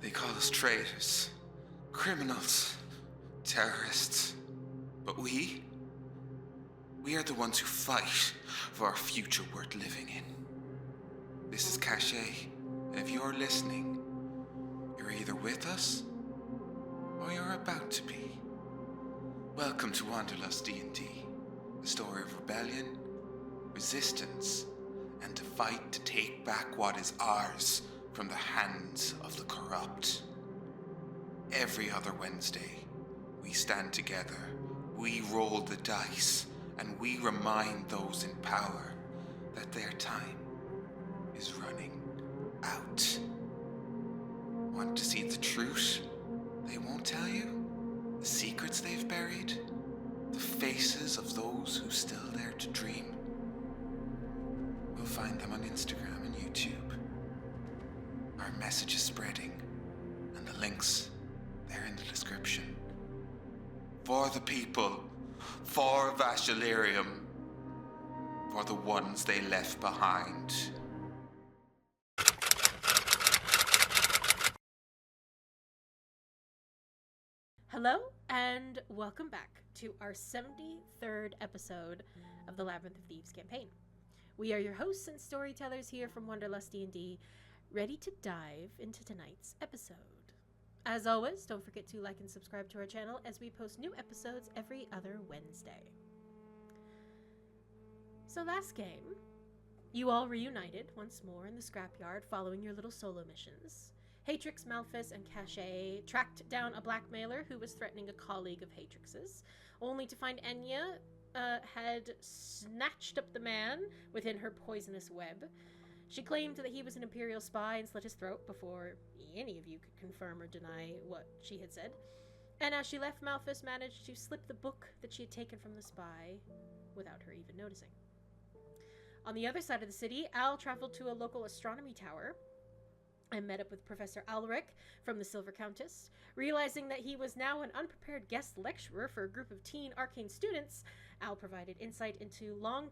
They call us traitors, criminals, terrorists. But we are the ones who fight for our future worth living in. This is Caché, and if you're listening, you're either with us, or you're about to be. Welcome to Wanderlustdnd, a story of rebellion, resistance, and the fight to take back what is ours from the hands of the corrupt. Every other Wednesday, we stand together, we roll the dice, and we remind those in power that their time is running out. Want to see the truth they won't tell you? The secrets they've buried? The faces of those who still dare to dream? We'll find them on Instagram and YouTube. Our message is spreading, and the links, they're in the description. For the people, for Vashalirium, for the ones they left behind. Hello, and welcome back to our 73rd episode of the Labyrinth of Thieves campaign. We are your hosts and storytellers here from Wanderlustdnd, ready to dive into tonight's episode. As always, don't forget to like and subscribe to our channel as we post new episodes every other Wednesday. So last game, you all reunited once more in the scrapyard following your little solo missions. Haytrix, Malphas, and Caché tracked down a blackmailer who was threatening a colleague of Haytrix's, only to find Enya had snatched up the man within her poisonous web. She claimed that he was an Imperial spy and slit his throat before any of you could confirm or deny what she had said. And as she left, Malphas managed to slip the book that she had taken from the spy without her even noticing. On the other side of the city, Al traveled to a local astronomy tower and met up with Professor Alric from the Silver Countess. Realizing that he was now an unprepared guest lecturer for a group of teen arcane students, Al provided insight into long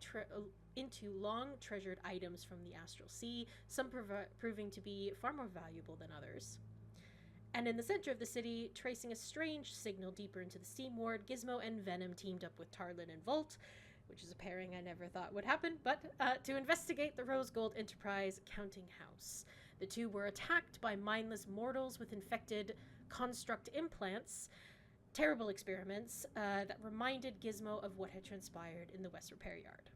treasured items from the Astral Sea, some proving to be far more valuable than others. And in the center of the city, tracing a strange signal deeper into the Steam Ward, Gizmo and Venom teamed up with Tarlin and Volt, which is a pairing I never thought would happen, but to investigate the Rose Gold Enterprise counting house. The two were attacked by mindless mortals with infected construct implants, terrible experiments that reminded Gizmo of what had transpired in the West Repair Yard.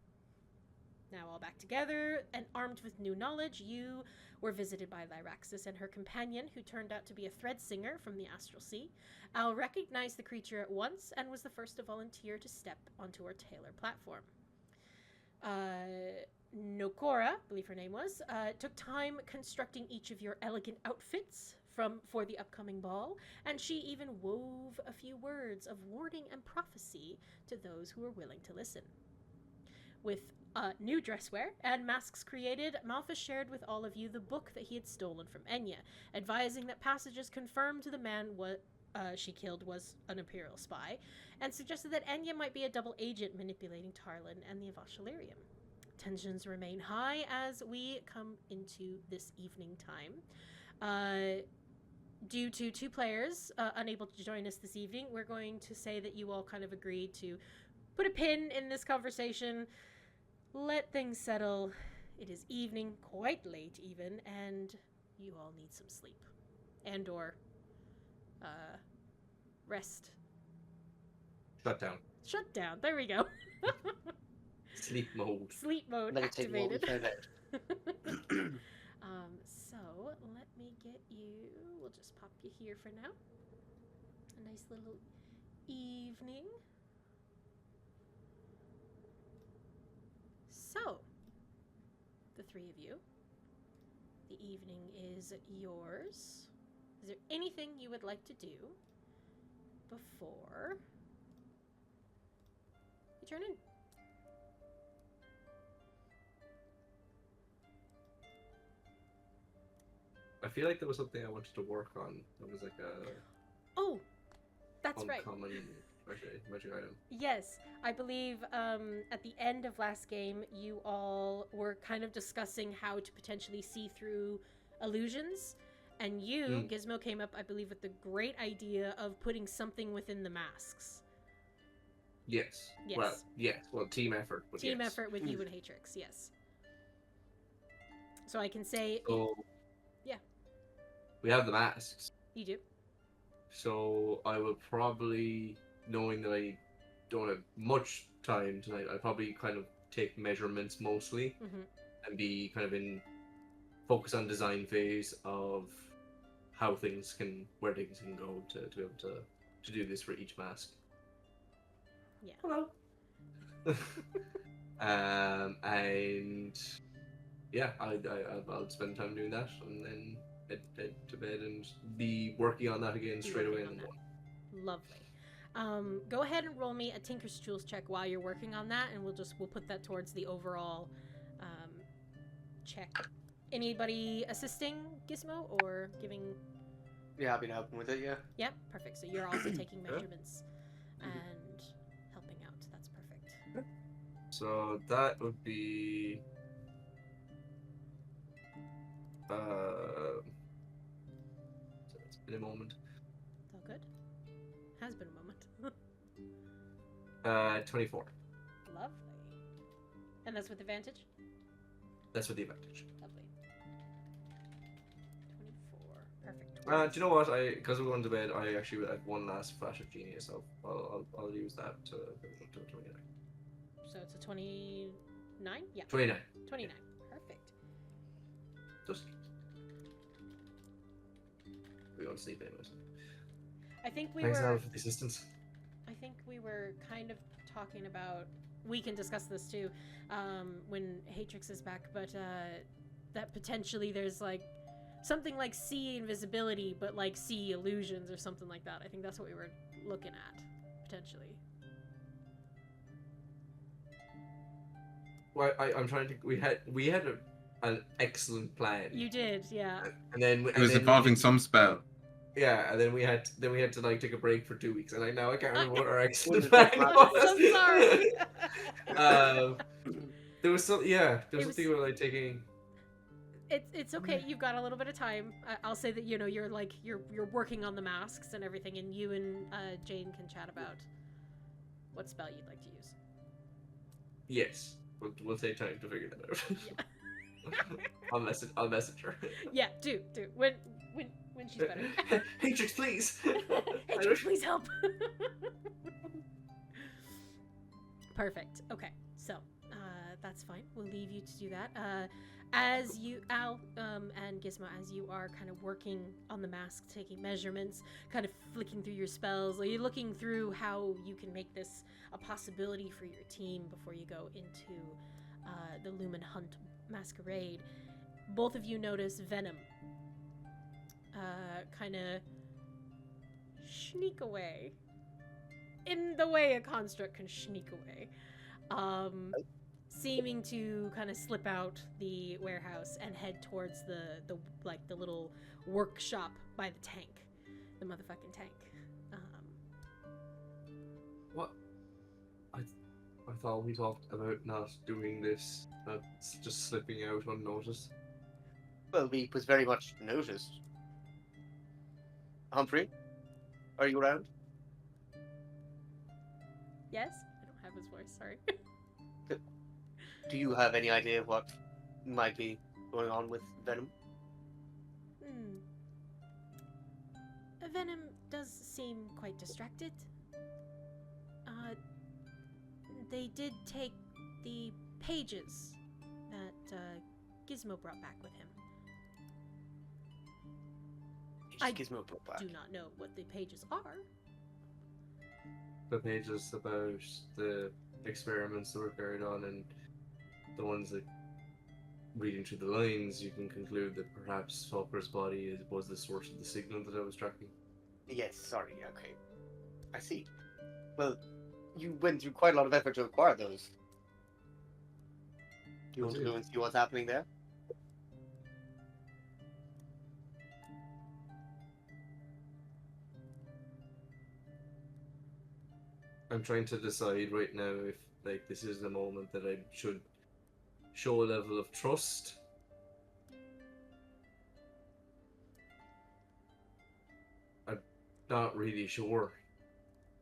Now all back together and armed with new knowledge, you were visited by Lyraxis and her companion, who turned out to be a thread singer from the Astral Sea. Al recognized the creature at once and was the first to volunteer to step onto our Taylor platform. Nokora, I believe her name was, took time constructing each of your elegant outfits for the upcoming ball, and she even wove a few words of warning and prophecy to those who were willing to listen. With new dresswear and masks created, Malphas shared with all of you the book that he had stolen from Enya, advising that passages confirmed the man she killed was an Imperial spy, and suggested that Enya might be a double agent manipulating Tarlin and the Avashalirium. Tensions remain high as we come into this evening time. Due to two players unable to join us this evening, we're going to say that you all kind of agreed to put a pin in this conversation, let things settle. It is evening, quite late even, and you all need some sleep. And or rest. Shut down. There we go. Sleep mode. Sleep mode Meditate activated. So let me get you. We'll just pop you here for now. A nice little evening. So, the three of you. The evening is yours. Is there anything you would like to do before you turn in? I feel like there was something I wanted to work on. That was like a... Oh, that's right. Uncommon magic item. Yes, I believe at the end of last game, you all were kind of discussing how to potentially see through illusions, And you, Gizmo, came up, I believe, with the great idea of putting something within the masks. Yes. Yes. Well, yes. Well, team effort. But Team yes. effort with you and Haytrix, yes. So I can say... So, yeah. We have the masks. You do. So I will probably, knowing that I don't have much time tonight, I'll probably kind of take measurements mostly and be kind of in focus on design phase of where things can go to be able to do this for each mask. Yeah. Hello. And yeah, I'll spend time doing that and then head to bed and be working on that again straight away in the morning. Lovely. Go ahead and roll me a Tinker's Tools check while you're working on that, and we'll put that towards the overall check. Anybody assisting Gizmo or giving? Yeah, I've been helping with it. Yeah. Yep, perfect. So you're also taking measurements and helping out. That's perfect. So that would be. So it's been a moment. It's all good. Has been a moment. 24. Lovely. And that's with advantage? That's with the advantage. Lovely. 24. Perfect. Do you know what? Because we're going to bed, I actually have one last flash of genius, so I'll use that to 29. So it's a 29? Yeah. 29. 29. Perfect. Just. We don't sleep anyways. I think Thanks, Alan, for the assistance. I think we were kind of talking about. We can discuss this too when Haytrix is back, but that potentially there's like something like sea invisibility, but like sea illusions or something like that. I think that's what we were looking at potentially. Well, I'm trying to. We had an excellent plan. You did, yeah. And then it was involving some spell. Yeah, and then we had to like take a break for 2 weeks, and I can't remember what our excellent plan plan was. was. So sorry. There was something about like taking. It's okay. You've got a little bit of time. I'll say that you're working on the masks and everything, and you and Jane can chat about what spell you'd like to use. Yes, we'll take time to figure that out. Yeah. I'll message her. Yeah, do when she's better. Haytrix, please. Haytrix, please help. Perfect. Okay, so that's fine. We'll leave you to do that. As you, Al, and Gizmo, as you are kind of working on the mask, taking measurements, kind of flicking through your spells, are you looking through how you can make this a possibility for your team before you go into the Lumen Hunt Masquerade? Both of you notice Venom kind of sneak away in the way a construct can sneak away, seeming to kind of slip out the warehouse and head towards the little workshop by the tank, the motherfucking tank. What? I thought we talked about not doing this, not just slipping out unnoticed. Well, we was very much noticed. Humphrey, are you around? Yes, I don't have his voice. Sorry. Do you have any idea what might be going on with Venom? Venom does seem quite distracted. They did take the pages that Gizmo brought back with him. Gizmo brought back. Do not know what the pages are. The pages about the experiments that were carried on, and the ones that, reading through the lines, you can conclude that perhaps Falker's body was the source of the signal that I was tracking. Yes, sorry, okay. I see. Well, you went through quite a lot of effort to acquire those. Do you want to go and see what's happening there? I'm trying to decide right now if this is the moment that I should show a level of trust not really sure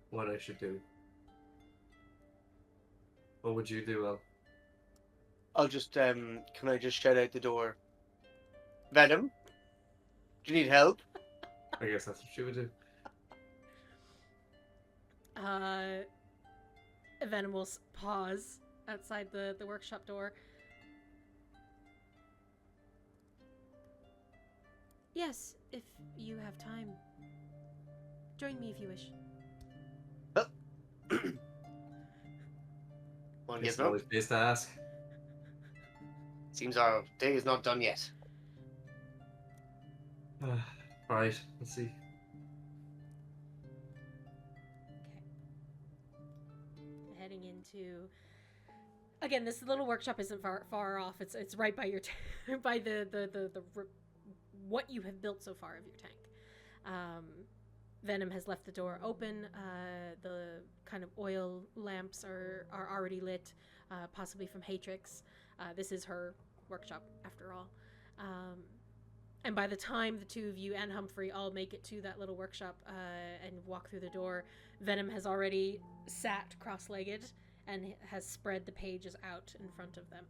what I should do. What would you do, Al? I'll just, can I just shout out the door? Venom? Do you need help? I guess that's what she would do. Venom will pause outside the workshop door. Yes, if you have time. Join me if you wish. Well, It's Gizmo? always place to ask. Seems our day is not done yet. Right, let's see. Okay. Heading into... Again, this little workshop isn't far off. It's right by your by the what you have built so far of your tank. Venom has left the door open. The kind of oil lamps are already lit, possibly from Haytrix. This is her workshop, after all. And by the time the two of you and Humphrey all make it to that little workshop and walk through the door, Venom has already sat cross-legged and has spread the pages out in front of them.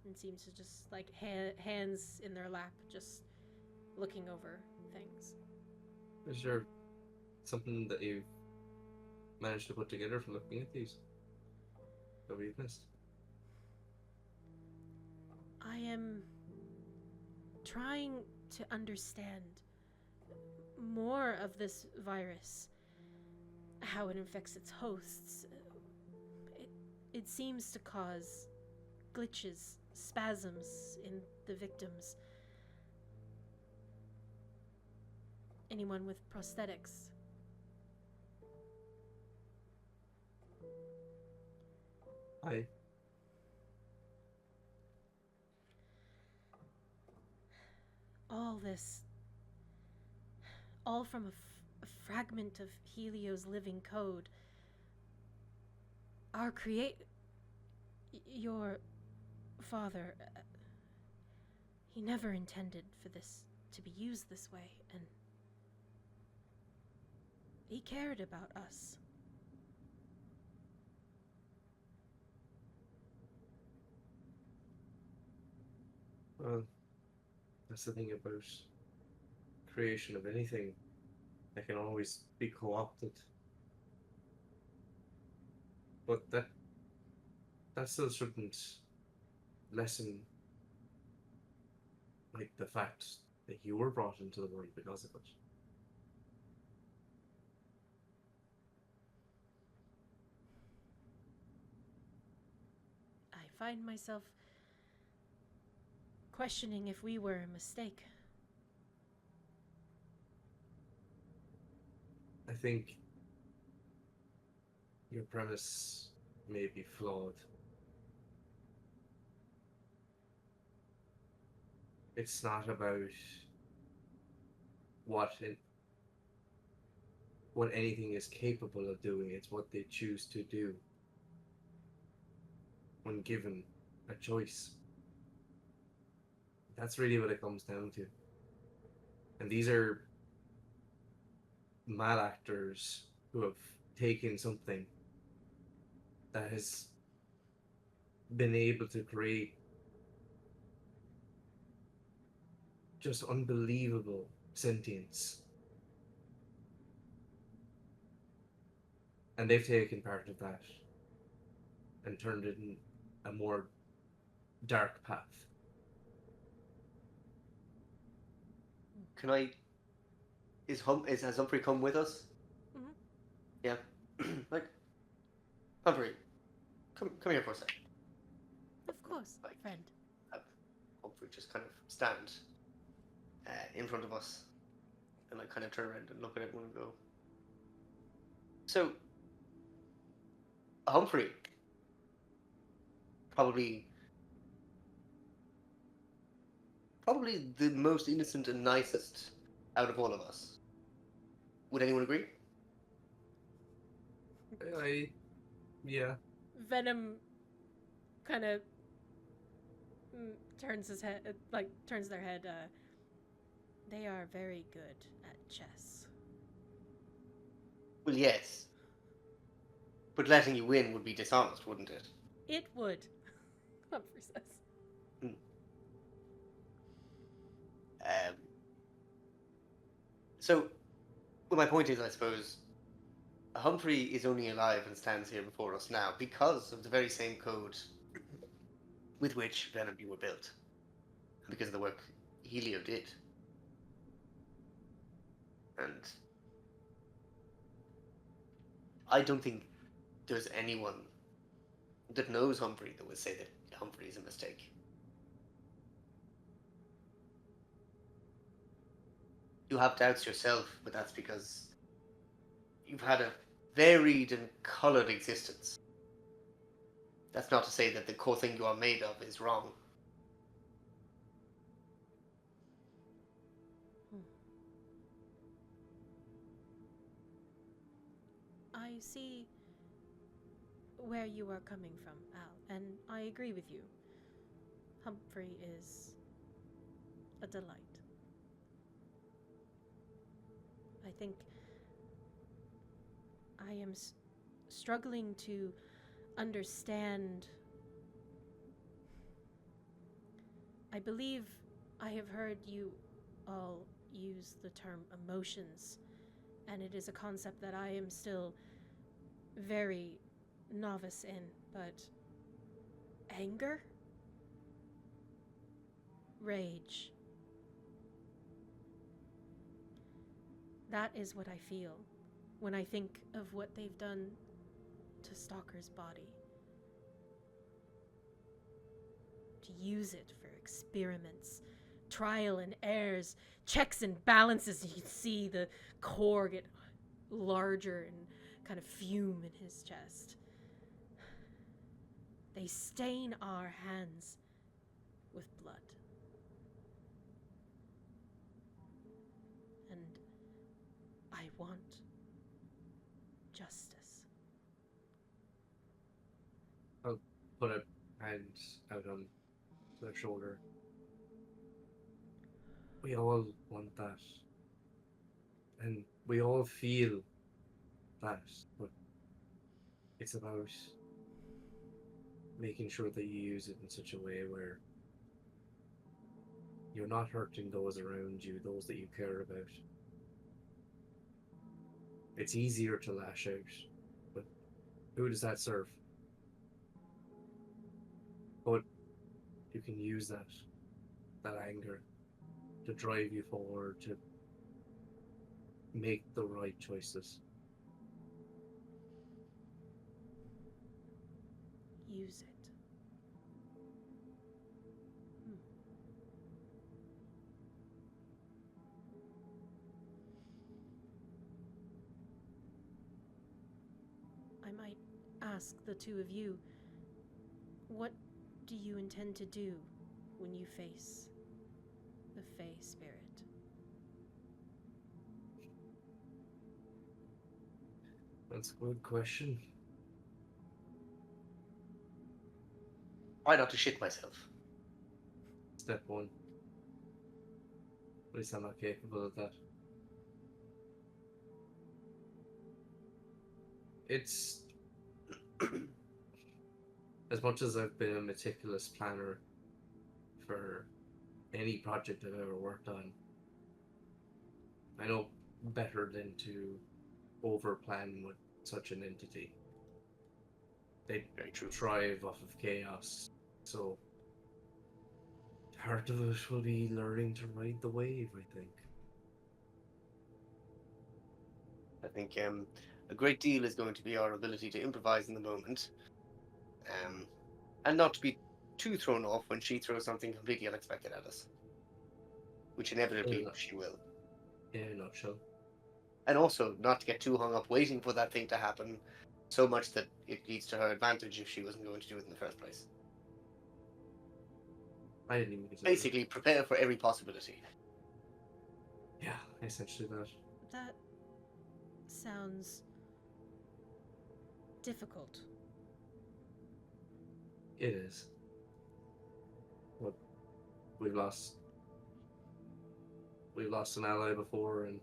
And seems to just, like, hands in their lap, just looking over things. Is there something that you've managed to put together from looking at these that we've missed? I am trying to understand more of this virus, how it infects its hosts. It seems to cause glitches, spasms in the victims. Anyone with prosthetics. Aye. All this, all from a fragment of Helio's living code. Your father, he never intended for this to be used this way, and he cared about us. Well, that's the thing about creation of anything. They can always be co-opted. But that still shouldn't lessen, like, the fact that you were brought into the world because of it. I find myself questioning if we were a mistake. I think your premise may be flawed. It's not about what anything is capable of doing, it's what they choose to do when given a choice. That's really what it comes down to. And these are malactors who have taken something that has been able to create just unbelievable sentience. And they've taken part of that and turned it in a more dark path. Can I... Has Humphrey come with us? Mm-hmm. Yeah. Like, Humphrey, come here for a second. Of course, Like, friend. Humphrey just kind of stand in front of us and like kind of turn around and look at everyone and go. So, Humphrey, probably the most innocent and nicest out of all of us. Would anyone agree? Yeah. Venom kind of turns his head, turns their head They are very good at chess. Well, yes. But letting you win would be dishonest, wouldn't it? It would, Humphrey says. Um, so, well, my point is, I suppose, Humphrey is only alive and stands here before us now because of the very same code with which Venomby were built, and because of the work Helio did. And I don't think there's anyone that knows Humphrey that would say that Humphrey is a mistake. You have doubts yourself, but that's because you've had a varied and coloured existence. That's not to say that the core thing you are made of is wrong. I see where you are coming from, Al, and I agree with you. Humphrey is a delight. I think I am struggling to understand. I believe I have heard you all use the term emotions, and it is a concept that I am still very novice in, but anger? Rage. That is what I feel when I think of what they've done to Stalker's body. To use it for experiments, trial and errors, checks and balances. You can see the core get larger and kind of fume in his chest. They stain our hands with blood. And I want justice. I'll put a hand out on their shoulder. We all want that. And we all feel that, but it's about making sure that you use it in such a way where you're not hurting those around you, those that you care about. It's easier to lash out, but who does that serve? But you can use that anger to drive you forward, to make the right choices. Use it. I might ask the two of you, what do you intend to do when you face the Fae Spirit? That's a good question. Try not to shit myself. Step one. At least I'm not capable of that. It's as much as I've been a meticulous planner for any project I've ever worked on, I know better than to over-plan with such an entity. They thrive off of chaos, so part of it will be learning to ride the wave, I think. I think a great deal is going to be our ability to improvise in the moment, and not to be too thrown off when she throws something completely unexpected at us, which inevitably she will. Yeah, in a nutshell. And also not to get too hung up waiting for that thing to happen so much that it leads to her advantage if she wasn't going to do it in the first place. I didn't even consider Basically, prepare for every possibility. Yeah, essentially that. That sounds difficult. It is. But we've lost we've lost an ally before, and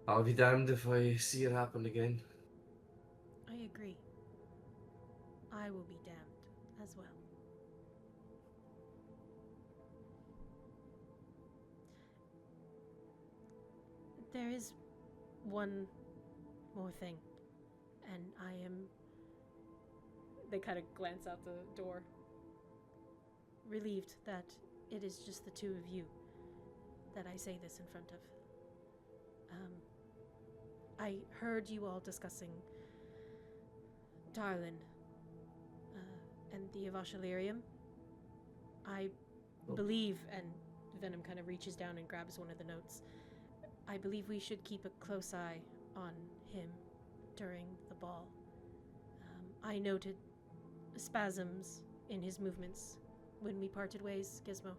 I'll be damned if I see it happen again. I agree. I will be damned as well. There is one more thing, and I am... They kind of glance out the door, relieved that it is just the two of you that I say this in front of. I heard you all discussing Darlin and the Avashalirium. I believe, and Venom kind of reaches down and grabs one of the notes, I believe we should keep a close eye on him during the ball. I noted spasms in his movements when we parted ways, Gizmo.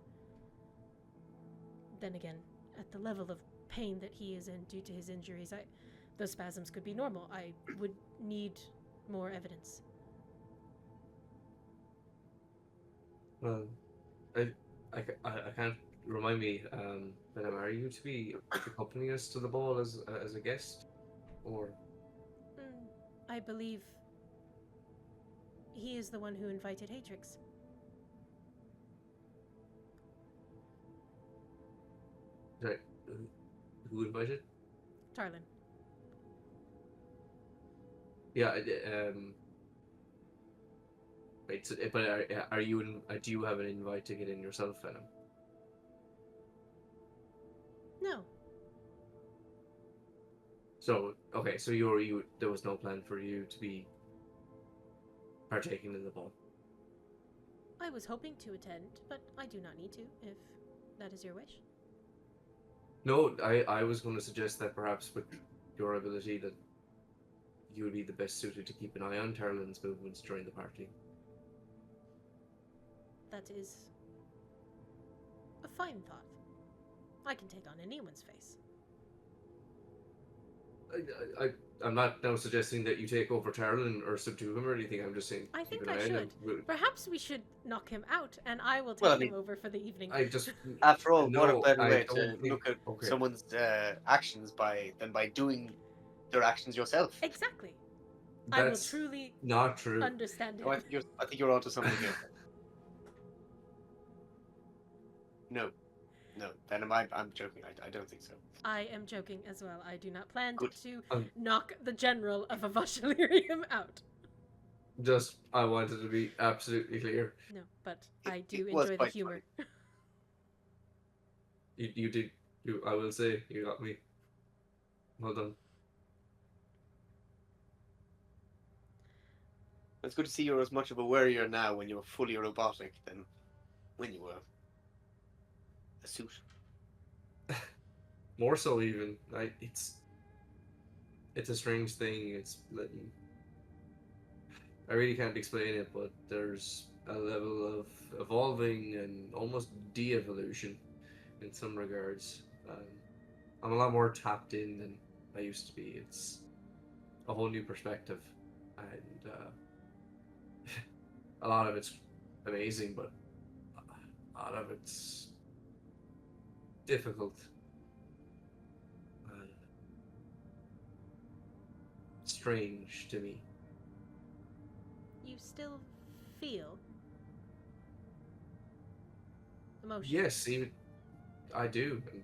Then again, at the level of pain that he is in due to his injuries, those spasms could be normal. I would need more evidence. Well, I can't remind me, Venom, are you to be accompanying us to the ball as a guest? Or? I believe he is the one who invited Haytrix. Right. Who invited? Tarlin. Yeah, wait, so, but are you do you have an invite to get in yourself, Venom? No. So, okay, so you there was no plan for you to be partaking in the ball? I was hoping to attend, but I do not need to, if that is your wish. No, I was going to suggest that perhaps with your ability that you would be the best suited to keep an eye on Tarlin's movements during the party. That is a fine thought. I can take on anyone's face. I'm not now suggesting that you take over Tarlin or subdue him or anything. I'm just saying. I think I should. Perhaps we should knock him out, and I will take him over for the evening. After all, no, what a better way to think, look at someone's actions than by doing their actions yourself. Exactly. That's I will truly not true. Understand it. No, I think you're onto something here. No, Venom, I'm joking. I don't think so. I am joking as well. I do not plan Good. to knock the general of Avashalirium out. Just, I wanted to be absolutely clear. No, but I do enjoy the humor. You did. I will say, you got me. Well done. It's good to see you're as much of a warrior now when you're fully robotic than when you were a suit. More so, even. It's a strange thing. I really can't explain it, but there's a level of evolving and almost de-evolution in some regards. I'm a lot more tapped in than I used to be. It's a whole new perspective, and a lot of it's amazing, but a lot of it's difficult. Strange to me. You still feel emotion? Yes, even I do, and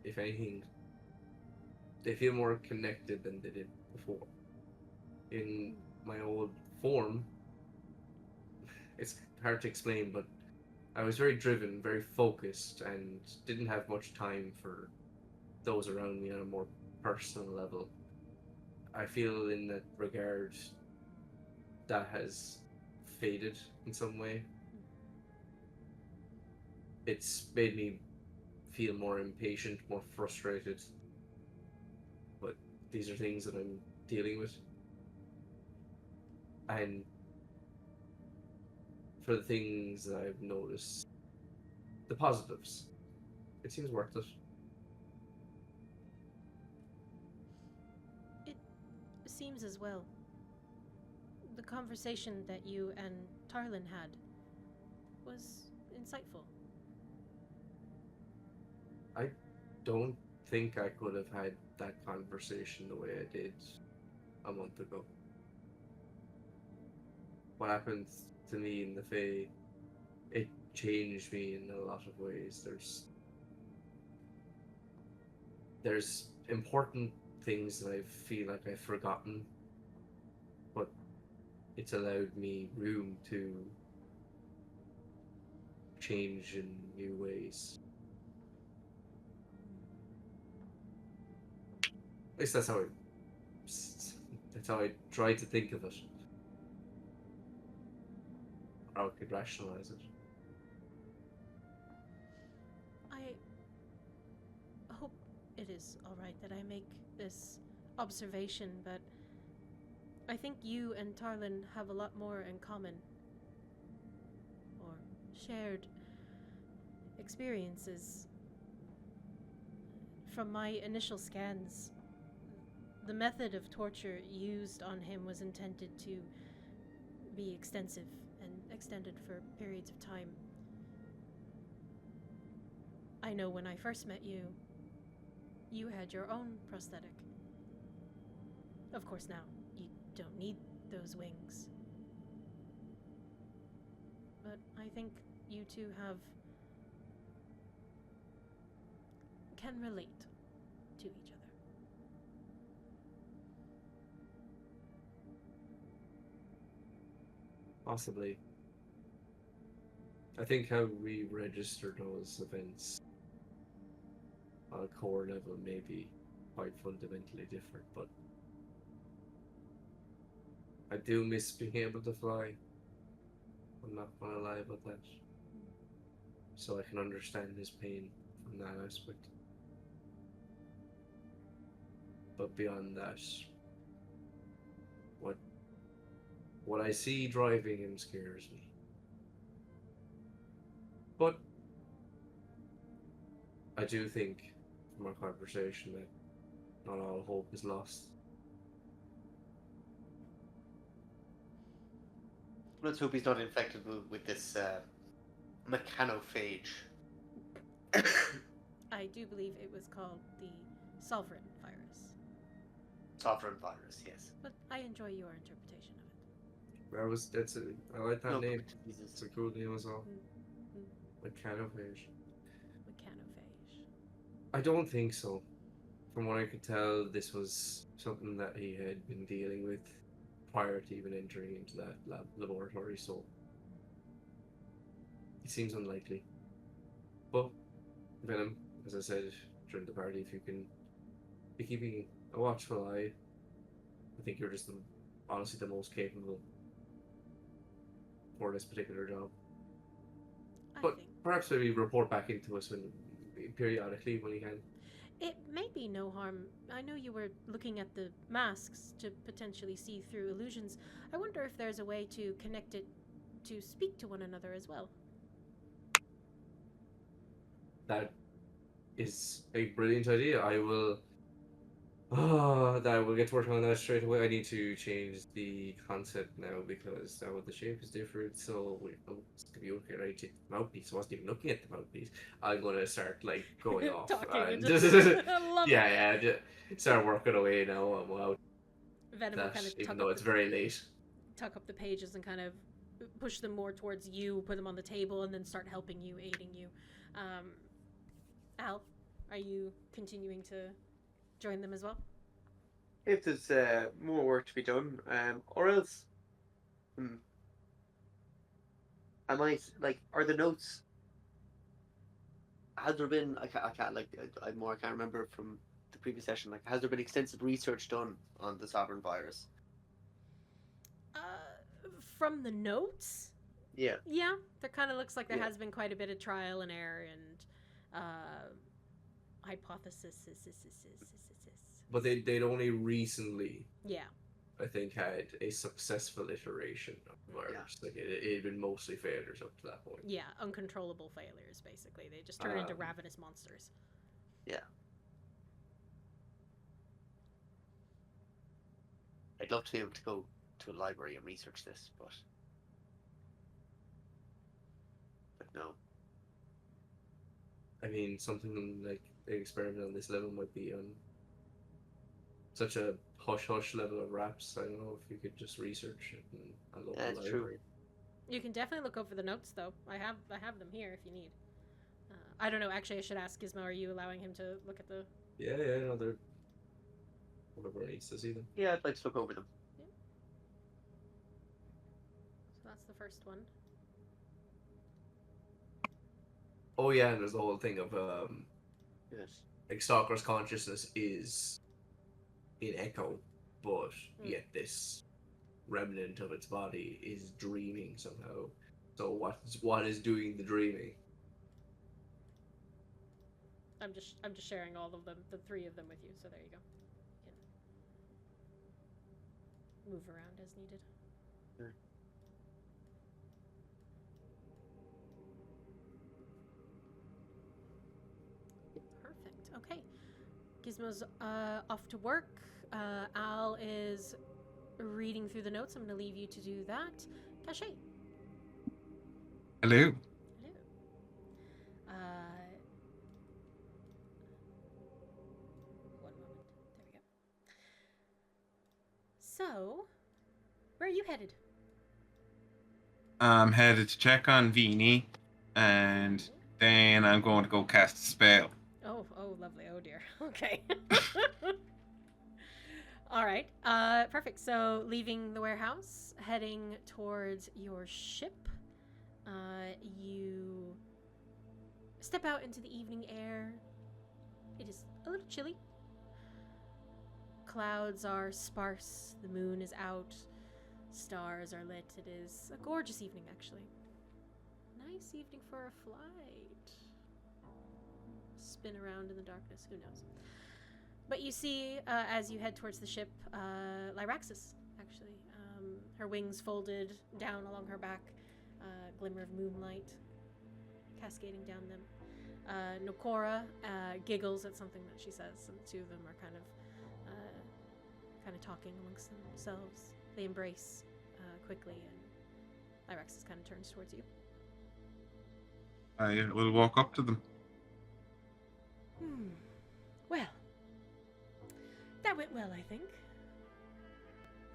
if anything, they feel more connected than they did before. In my old form, it's hard to explain, but I was very driven, very focused, and didn't have much time for those around me on a more personal level. I feel in that regard that has faded in some way. It's made me feel more impatient, more frustrated. But these are things that I'm dealing with. And for the things that I've noticed, the positives, it seems worth it. Seems as well. The conversation that you and Tarlin had was insightful. I don't think I could have had that conversation the way I did a month ago. What happened to me in the Fae, it changed me in a lot of ways. There's important things that I feel like I've forgotten, but it's allowed me room to change in new ways. At least that's how I try to think of it. Or I could rationalize it. I hope it is alright that I make this observation, but I think you and Tarlin have a lot more in common. Or shared experiences. From my initial scans, the method of torture used on him was intended to be extensive and extended for periods of time. I know when I first met you, you had your own prosthetic. Of course now, you don't need those wings. But I think you two can relate to each other. Possibly. I think how we register those events on a core level may be quite fundamentally different, but I do miss being able to fly. I'm not gonna lie about that. So I can understand his pain from that aspect. But beyond that, what I see driving him scares me. But I do think from our conversation that not all hope is lost. Let's hope he's not infected with this mechanophage. I do believe it was called the Sovereign virus. Sovereign virus, yes. But I enjoy your interpretation of it. I like that No, name. Jesus. It's a cool name as well. Mm-hmm. Mechanophage. Mechanophage. I don't think so. From what I could tell, this was something that he had been dealing with prior to even entering into that laboratory, so it seems unlikely. But Venom, as I said during the party, if you can be keeping a watchful eye, I think you're just honestly the most capable for this particular job. But perhaps maybe report back into us periodically when you can. It may be no harm. I know you were looking at the masks to potentially see through illusions. I wonder if there's a way to connect it to speak to one another as well. That is a brilliant idea. I will get to work on that straight away. I need to change the concept now because now the shape is different. So it's gonna be okay. Right, the mouthpiece. I wasn't even looking at the mouthpiece. I'm gonna start like going off. Talking And I love it. just start working away now. I'm out. Venom will kind of Even though it's very late. Tuck up the pages and kind of push them more towards you, put them on the table, and then start helping you, aiding you. Al, are you continuing to join them as well? If there's more work to be done, or else, I might are the notes? Has there been? I can't remember from the previous session. Like, has there been extensive research done on the Sovereign virus? From the notes? Yeah. Yeah, there kind of looks like there has been quite a bit of trial and error and hypothesis. But they'd only recently, yeah, I think, had a successful iteration of the virus. Like it had been mostly failures up to that point. Yeah, uncontrollable failures, basically. They just turn into ravenous monsters. Yeah. I'd love to be able to go to a library and research this, but no. I mean, something like the experiment on this level might be on such a hush-hush level of wraps. I don't know if you could just research it in a local That's true. library. You can definitely look over the notes, though. I have them here if you need. I don't know. Actually, I should ask Gizmo. Are you allowing him to look at the? Yeah, no, they're whatever needs to see them. Yeah, I'd like to look over them. Yeah. So that's the first one. Oh yeah, and there's the whole thing of Yes. like Stalker's consciousness is in Echo, but yet this remnant of its body is dreaming somehow. So what is doing the dreaming? I'm just sharing all of them, the three of them with you. So there you go. You can move around as needed. Sure. Perfect. Okay. Gizmo's off to work. Al is reading through the notes. I'm going to leave you to do that. Caché. Hello. Hello. One moment. There we go. So, where are you headed? I'm headed to check on Vini, and then I'm going to go cast a spell. Oh, lovely. Oh dear. Okay. All right. Perfect. So, leaving the warehouse, heading towards your ship. You step out into the evening air. It is a little chilly. Clouds are sparse. The moon is out. Stars are lit. It is a gorgeous evening, actually. Nice evening for a flight. Spin around in the darkness. Who knows? But you see, as you head towards the ship, Lyraxis, actually. Her wings folded down along her back. Glimmer of moonlight cascading down them. Nokora giggles at something that she says, and the two of them are kind of talking amongst themselves. They embrace quickly, and Lyraxis kind of turns towards you. I will walk up to them. Well, that went well, I think.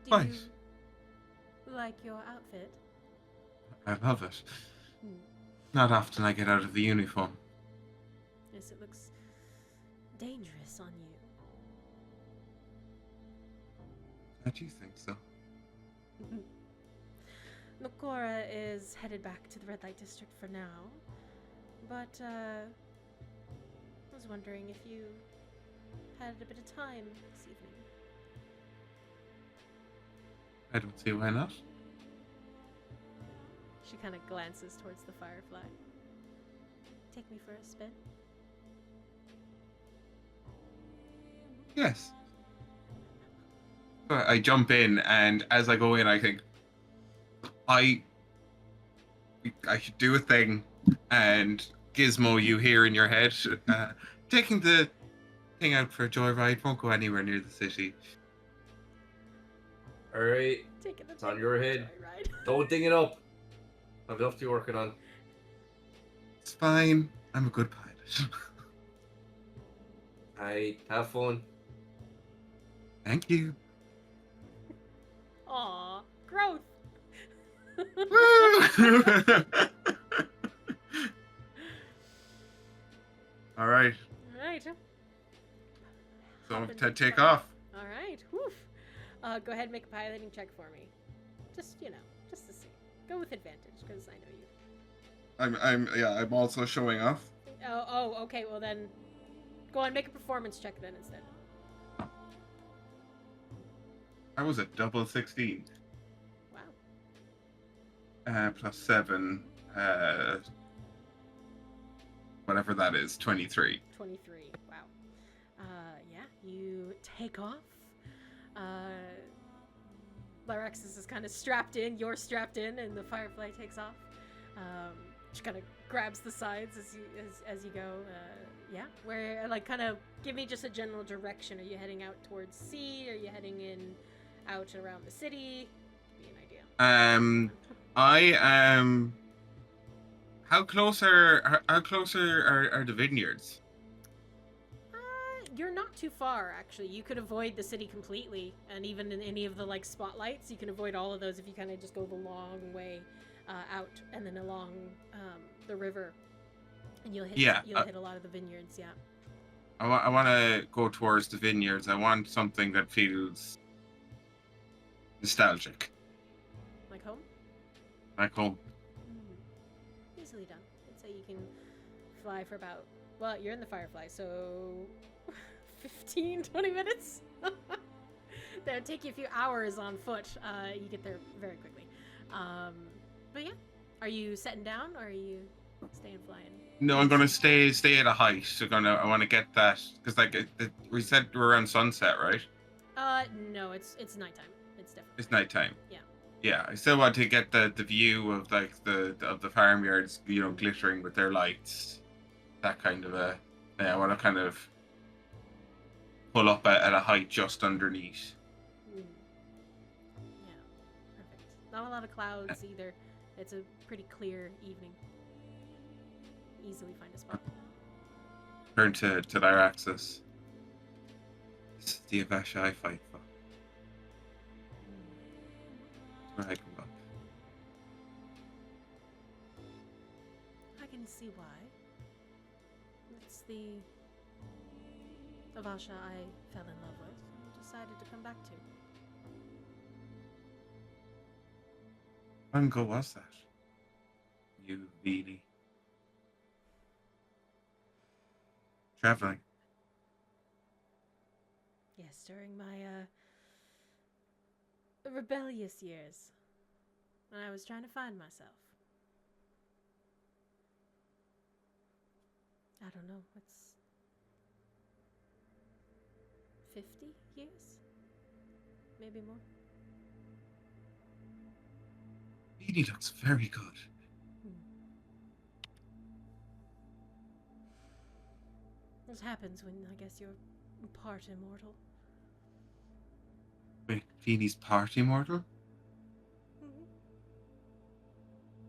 Do Right. you like your outfit? I love it. Not often I get out of the uniform. Yes, it looks dangerous on you. I do think so. Nokora is headed back to the Red Light District for now, but I was wondering if you had a bit of time this evening. I don't see why not. She kind of glances towards the firefly. Take me for a spin? Yes. So I jump in, and as I go in, I think I should do a thing. And Gizmo, you hear in your head, taking the thing out for a joyride won't go anywhere near the city. Alright, it's on your head. Don't ding it up. I've enough to be working on. It's fine. I'm a good pilot. Alright, have fun. Thank you. Aw, growth. All right. Alright. So take off. Alright. Woof. Go ahead and make a piloting check for me. Just to see. Go with advantage, because I know you. I'm also showing off. Oh, okay. Well then, go on, make a performance check then instead. I was at double 16. Wow. Plus 7. Whatever that is, 23. 23. Wow. Yeah, you take off. Lyraxis is kind of strapped in. You're strapped in, and the firefly takes off. She kind of grabs the sides as you go. Yeah, where kind of give me just a general direction. Are you heading out towards sea? Are you heading in out around the city? Give me an idea. I am how close are the vineyards? You're not too far, actually. You could avoid the city completely, and even in any of the like spotlights, you can avoid all of those if you kind of just go the long way out and then along the river, and you'll hit hit a lot of the vineyards. Yeah. I want to go towards the vineyards. I want something that feels nostalgic. Like home? Like home. Easily done. I'd say you can fly for about, well, you're in the Firefly, so 15, 20 minutes? That would take you a few hours on foot. You get there very quickly. But yeah, are you setting down or are you staying flying? No, I'm gonna stay at a height. So I want to get that because like we said we're around sunset, right? No, it's nighttime. It's nighttime. Yeah. Yeah, I still want to get the view of like the farmyards, glittering with their lights. That kind of a. Yeah, I want to kind of pull up at a height just underneath. Yeah, perfect. Not a lot of clouds either. It's a pretty clear evening. Easily find a spot. Turn to their axis. This is the Avasha I fight for. Where I come up. I can see why. It's the Avasha I fell in love with and decided to come back to. How long ago was that? You really traveling? Yes, during my rebellious years, when I was trying to find myself. I don't know, it's 50 years? Maybe more. Really looks very good. This happens when I guess you're part immortal. Wait, Feedy's part immortal?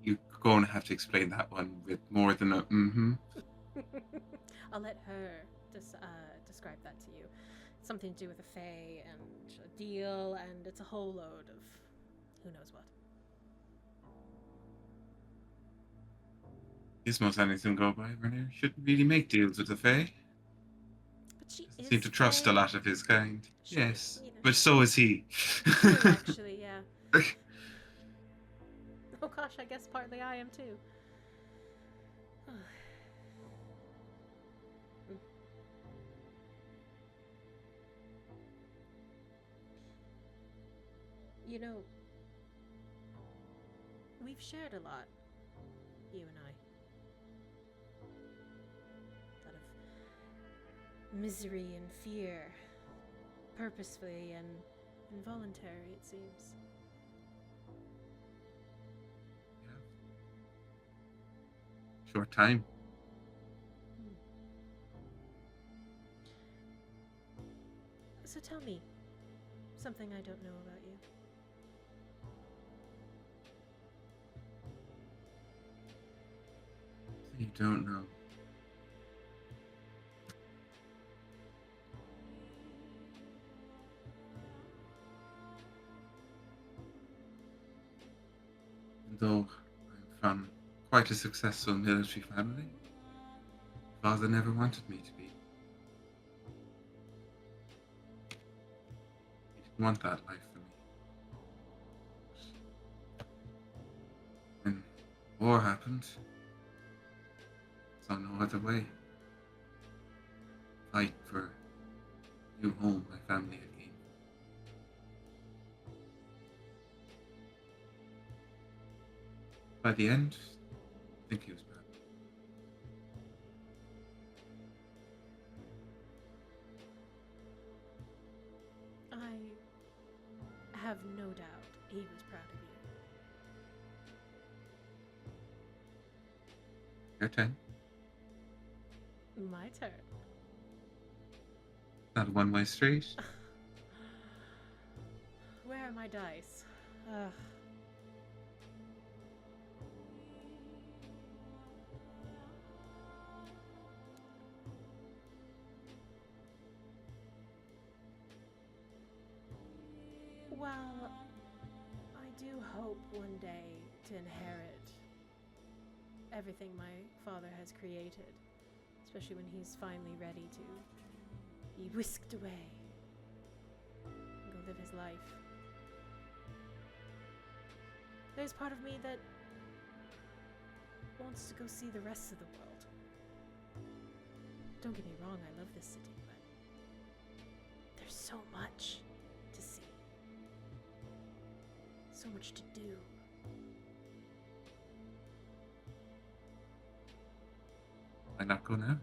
You're going to have to explain that one with more than a I'll let her describe that to you. Something to do with a fae and a deal, and it's a whole load of who knows what. Gizmo's anything go by, Renee. Shouldn't really make deals with the fae. But she Doesn't seem to trust a lot of his kind. Yes, you know. but so is he. True, actually, yeah. Oh gosh, I guess partly I am too. You know, we've shared a lot, you and I. A lot of misery and fear, purposefully and involuntary, it seems. Short time. So tell me something I don't know about you. You don't know. Though I'm from quite a successful military family, father never wanted me to be. He didn't want that life for me. When war happened, saw no other way. Fight for new home my family had gained. By the end, I think he was bad. I have no doubt he was proud of you. Your turn. My turn. Not a one-way street. Where are my dice? Ugh. one day to inherit everything my father has created, especially when he's finally ready to be whisked away and go live his life. There's part of me that wants to go see the rest of the world. Don't get me wrong, I love this city, but there's so much to see. So much to do. Why not go now?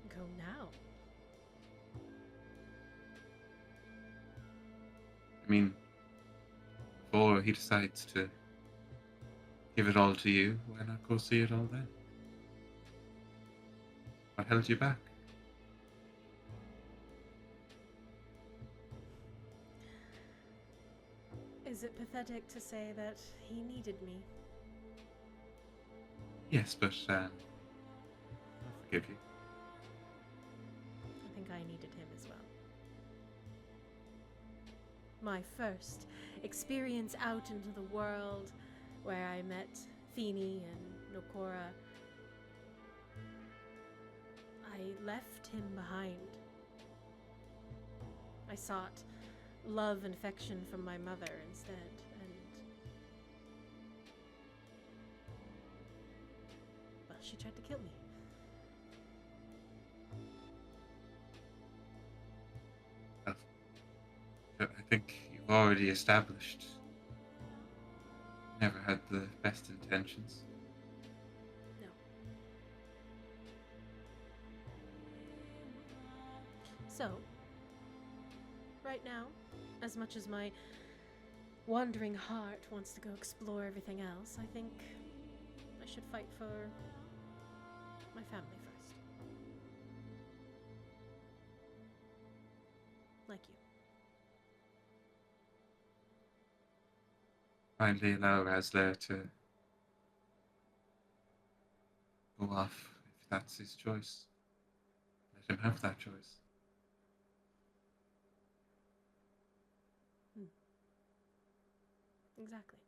Go now. I mean, before he decides to give it all to you, why not go see it all then? What held you back? Is it pathetic to say that he needed me? Yes, but I'll forgive you. I think I needed him as well. My first experience out into the world, where I met Feeny and Nokora, I left him behind. I sought love and affection from my mother instead, and well, she tried to kill me. Well, I think you've already established never had the best intentions. No. So, right now, as much as my wandering heart wants to go explore everything else, I think I should fight for my family first. Like you. Finally allow Rasler to go off if that's his choice. Let him have that choice. Exactly.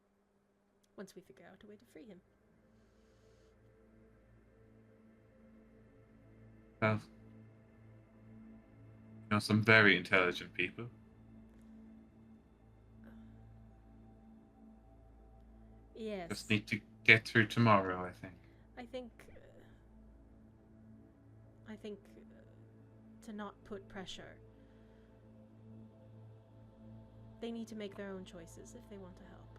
Once we figure out a way to free him. Well, you know, some very intelligent people. Yes. Just need to get through tomorrow, I think. I think to not put pressure. They need to make their own choices if they want to help.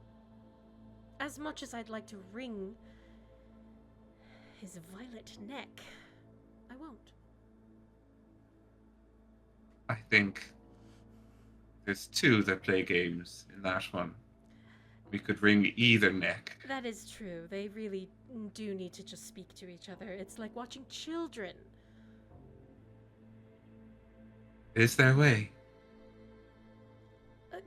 As much as I'd like to wring his violet neck, I won't. I think there's two that play games in that one. We could wring either neck. That is true. They really do need to just speak to each other. It's like watching children. Is there a way?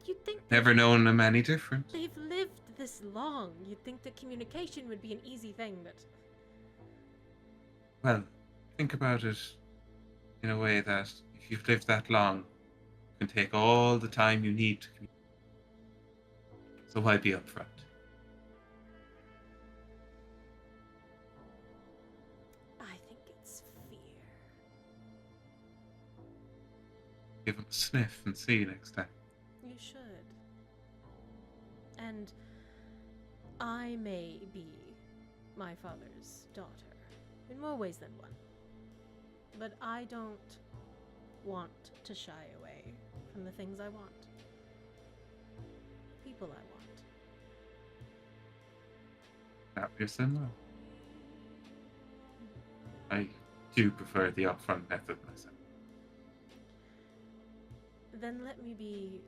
You'd think Never known them any different. they've lived this long. You'd think that communication would be an easy thing, but Well, think about it in a way that if you've lived that long, you can take all the time you need to communicate. So why be upfront? I think it's fear. Give them a sniff and see next time. You should. And I may be my father's daughter, in more ways than one. But I don't want to shy away from the things I want. People I want. Happy or similar? I do prefer the upfront method myself. Then let me be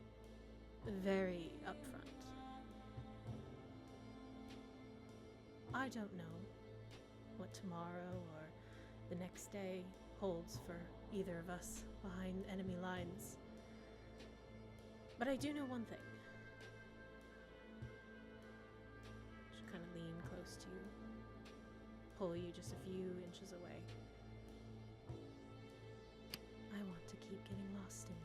very upfront. I don't know what tomorrow or the next day holds for either of us behind enemy lines. But I do know one thing. Should kind of lean close to you, pull you just a few inches away. I want to keep getting lost in you.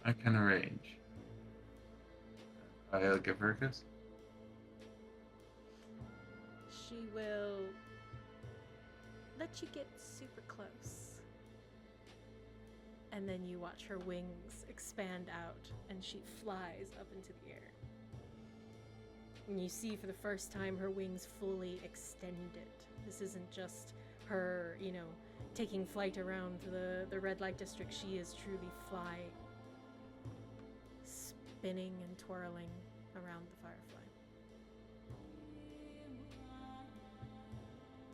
I can arrange. I'll give her a kiss. She will let you get super close. And then you watch her wings expand out and she flies up into the air. And you see for the first time her wings fully extended. This isn't just her, taking flight around the red light district. She is truly flying, spinning and twirling around the firefly.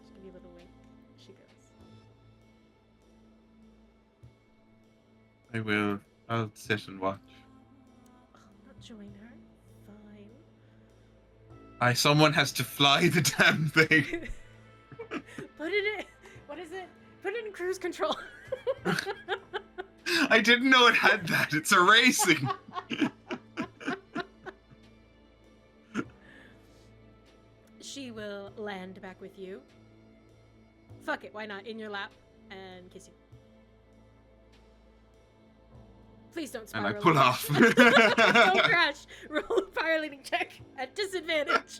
Just give you a little wink. She goes. I'll sit and watch. Not join her. Fine. Someone has to fly the damn thing. Put it in. What is it? Put it in cruise control. I didn't know it had that. It's a racing. She will land back with you. Fuck it, why not? In your lap and kiss you. Please don't spiral. And I pull off. Don't crash. Roll a piloting check at disadvantage.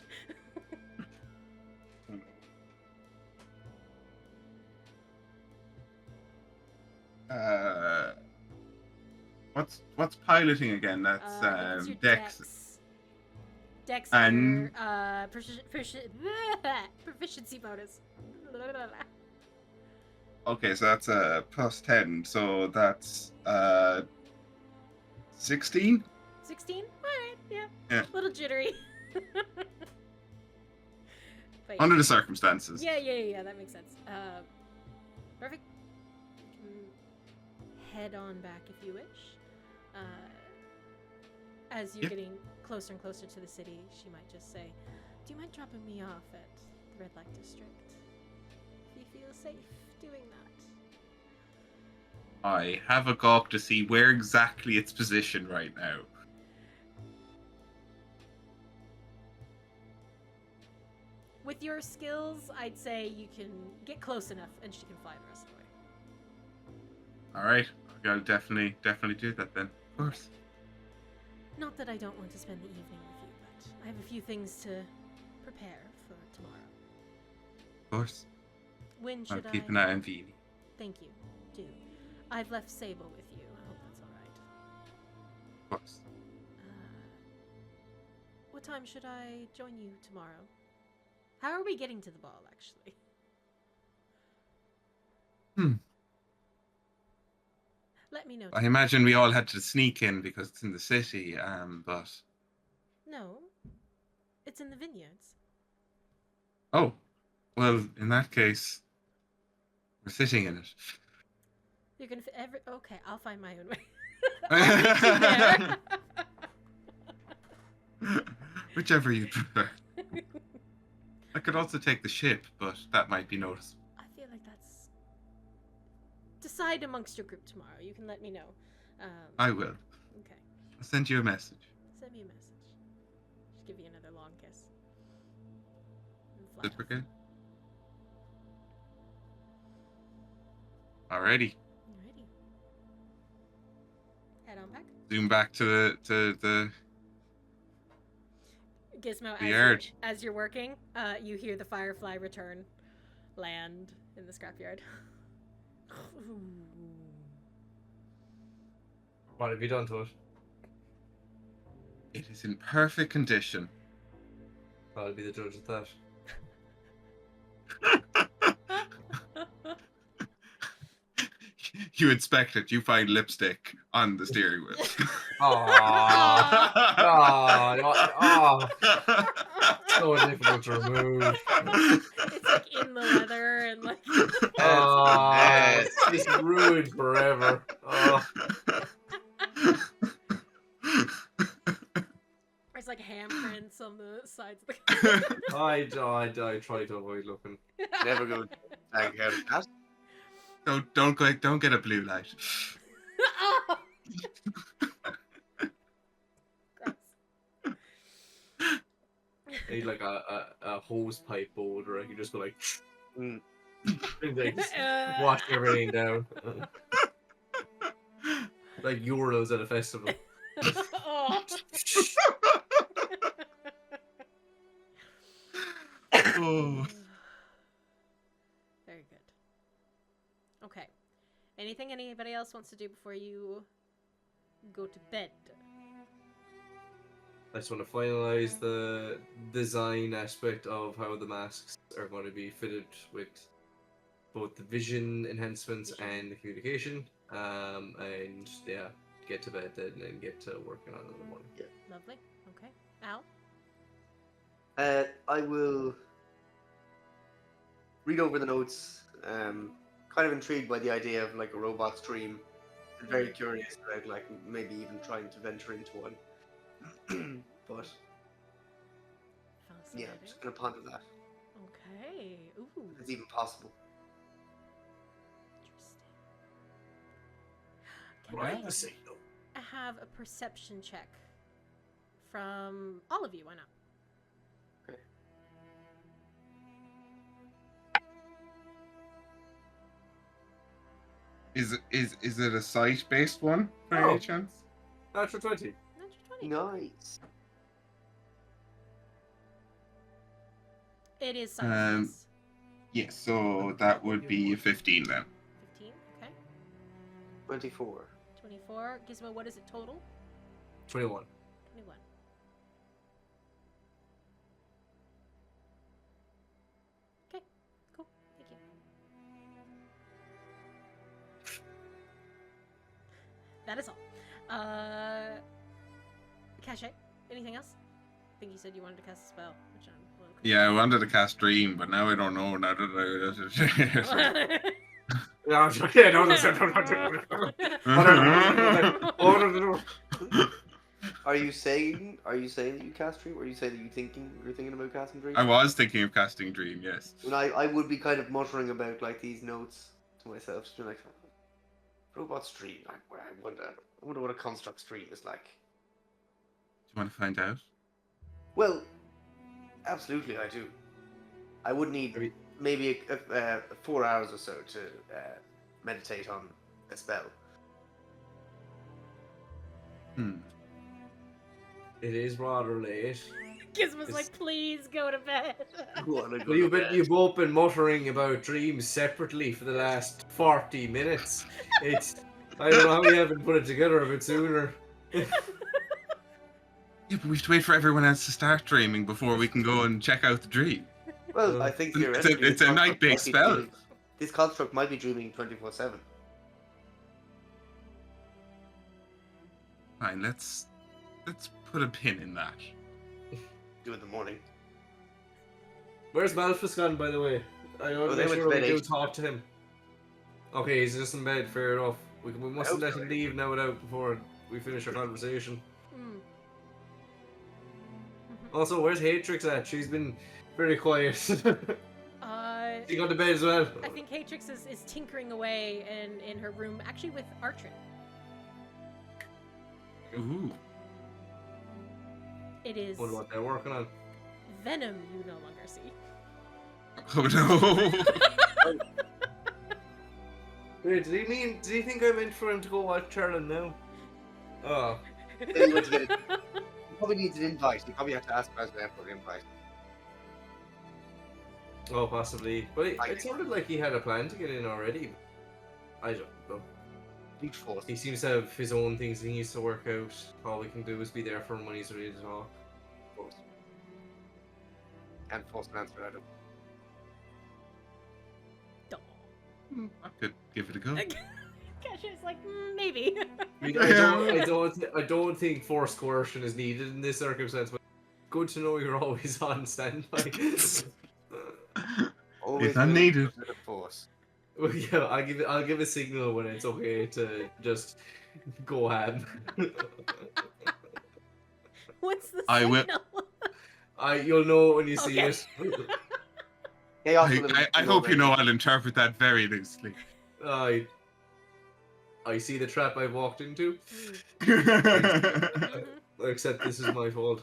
What's piloting again? That's That's your Dex. Dex And- your proficiency bonus. Okay, so that's a plus 10. So that's 16. 16? Alright, yeah. Yeah. A little jittery. But Under the circumstances. yeah, that makes sense. Perfect. You can head on back if you wish. As you're Yep. getting closer and closer to the city, she might just say, "Do you mind dropping me off at the Red Light District? If you feel safe doing that." I have a gawk to see where exactly it's positioned right now. With your skills, I'd say you can get close enough and she can fly the rest of the way. Alright, I'll definitely do that then. Of course. Not that I don't want to spend the evening with you, but I have a few things to prepare for tomorrow. Of course. When I'll should keep I... an eye on Vivi. Thank you. Do. I've left Sable with you. I hope that's alright. Of course. What time should I join you tomorrow? How are we getting to the ball, actually? Let me know. I imagine we all had to sneak in because it's in the city, but... No. It's in the vineyards. Oh, well, in that case, we're sitting in it. You're gonna okay, I'll find my own way. Whichever you prefer. I could also take the ship, but that might be noticeable. I feel like that's... Decide amongst your group tomorrow. You can let me know. I will. Okay. I'll send you a message. Send me a message. Just give you another long kiss. And fly Good off. brigade. Alrighty. Alrighty. Head on back. Zoom back to the Gizmo, The yard. as you're working, you hear the firefly return, land in the scrapyard. What have you done to it? It is in perfect condition. I'll be the judge of that. You inspect it, you find lipstick on the steering wheel. Oh, so difficult to remove. It's like in the leather and like. Oh, it's ruined forever. Oh. There's like handprints on the sides of the. I try to avoid looking. Never go back out of that. Don't get a blue light. Oh! Gross. Need like a hose pipe holder. You just go like, Mm. and like wash everything down. like urinals at a festival. Oh. Oh. Very good. Okay. Anything anybody else wants to do before you go to bed? I just want to finalize the design aspect of how the masks are going to be fitted with both the vision enhancements and the communication. And yeah, get to bed then and get to working on it in the morning. Yeah. Lovely. Okay. Al? I will read over the notes. Kind of intrigued by the idea of like a robot stream. And very curious about like maybe even trying to venture into one. But yeah, I'm just gonna ponder that. Okay. Ooh. If it's even possible. Interesting. Can I have a perception check from all of you? Why not? Okay. Is it a site-based one, by Oh. any chance? Natural 20. Natural 20. Nice. It is science. Yes, so that would be a 15 then. 15. Okay. 24. 24. Gizmo, what is it total? 21. 21. Okay. Cool. Thank you. That is all. Caché, anything else? I think you said you wanted to cast a spell, which I'm a little confused. Yeah, I wanted to cast Dream, but now I don't know. Now that Are you saying that you cast Dream, or are you saying that you're thinking about casting Dream? I was thinking of casting Dream, yes. And I would be kind of muttering about like these notes to myself, just being like, robot stream. I wonder what a construct stream is like. Do you want to find out? Well, absolutely, I do. I would need maybe 4 hours or so to meditate on a spell. It is rather late. Gizmo's like, please go to bed. Well, you've both been muttering about dreams separately for the last 40 minutes. I don't know how we haven't put it together a bit sooner. Yeah, but we have to wait for everyone else to start dreaming before we can go and check out the dream. Well, I think It's a- theoretically, it's a night-based spell. This construct might be dreaming 24/7. Fine, let's put a pin in that. Do in the morning. Where's Malphas gone, by the way? I want to they make went sure to we bed do 8. talk to him. Okay, he's just in bed, fair enough. We mustn't let him leave now without before we finish our conversation. Mm. Also, where's Haytrix at? She's been very quiet. She got to bed as well. I think Haytrix is tinkering away in her room, actually with Artrin. Ooh. It is Wonder what they're working on. Venom you no longer see. Oh no. Wait, did he think I meant for him to go watch Charlton now? Oh. He went to get it. He probably needs an invite. He probably have to ask President for an invite. Oh, possibly. But it sounded like he had a plan to get in already. I don't know. Brute force. He seems to have his own things he needs to work out. All we can do is be there for him when he's ready to talk. Force. And force an answer out of him. I could give it a go. Cashier's like, maybe. I don't think forced coercion is needed in this circumstance, but good to know you're always on standby. Always If I'm needed. a bit of force. Well, yeah, I'll give a signal when it's okay to just go ham. What's the I will- signal? You'll know when you see Okay. it. I hope you know I'll interpret that very loosely. I see the trap I've walked into. Mhm. Except this is my fault.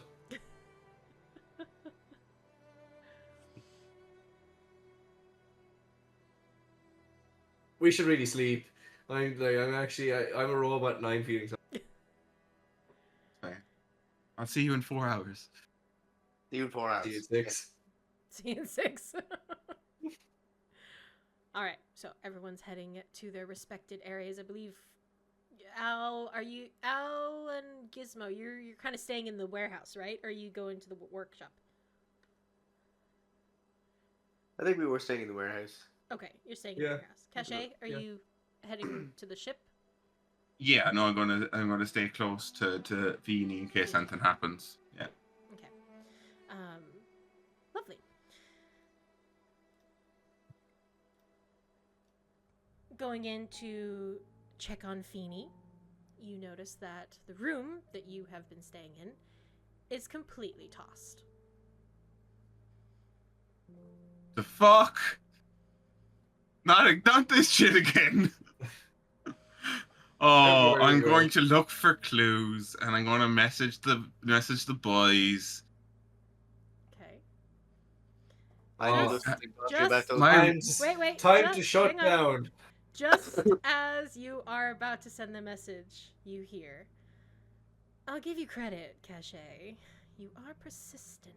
We should really sleep. I'm a robot and I'm feeling something. Okay. I'll see you in 4 hours. See you in 4 hours. See you at 6. See you in 6. All right, so everyone's heading to their respected areas. I believe Al and Gizmo, you're kind of staying in the warehouse, right? Or are you going to the workshop? I think we were staying in the warehouse. Okay, you're staying in the warehouse. Caché, are Yeah. you heading to the ship? Yeah, no, I'm gonna stay close to Feeny in case anything happens. Yeah. Okay. Lovely. Going in to check on Feeny, you notice that the room that you have been staying in is completely tossed. The fuck? Not this shit again. Oh, Everywhere I'm you go. going to look for clues, and I'm going to message the boys. Okay. I know Oh, those Just- things about those. my- Wait. Time just to shut hang on. down. Just as you are about to send the message, you hear, I'll give you credit, Caché. You are persistent.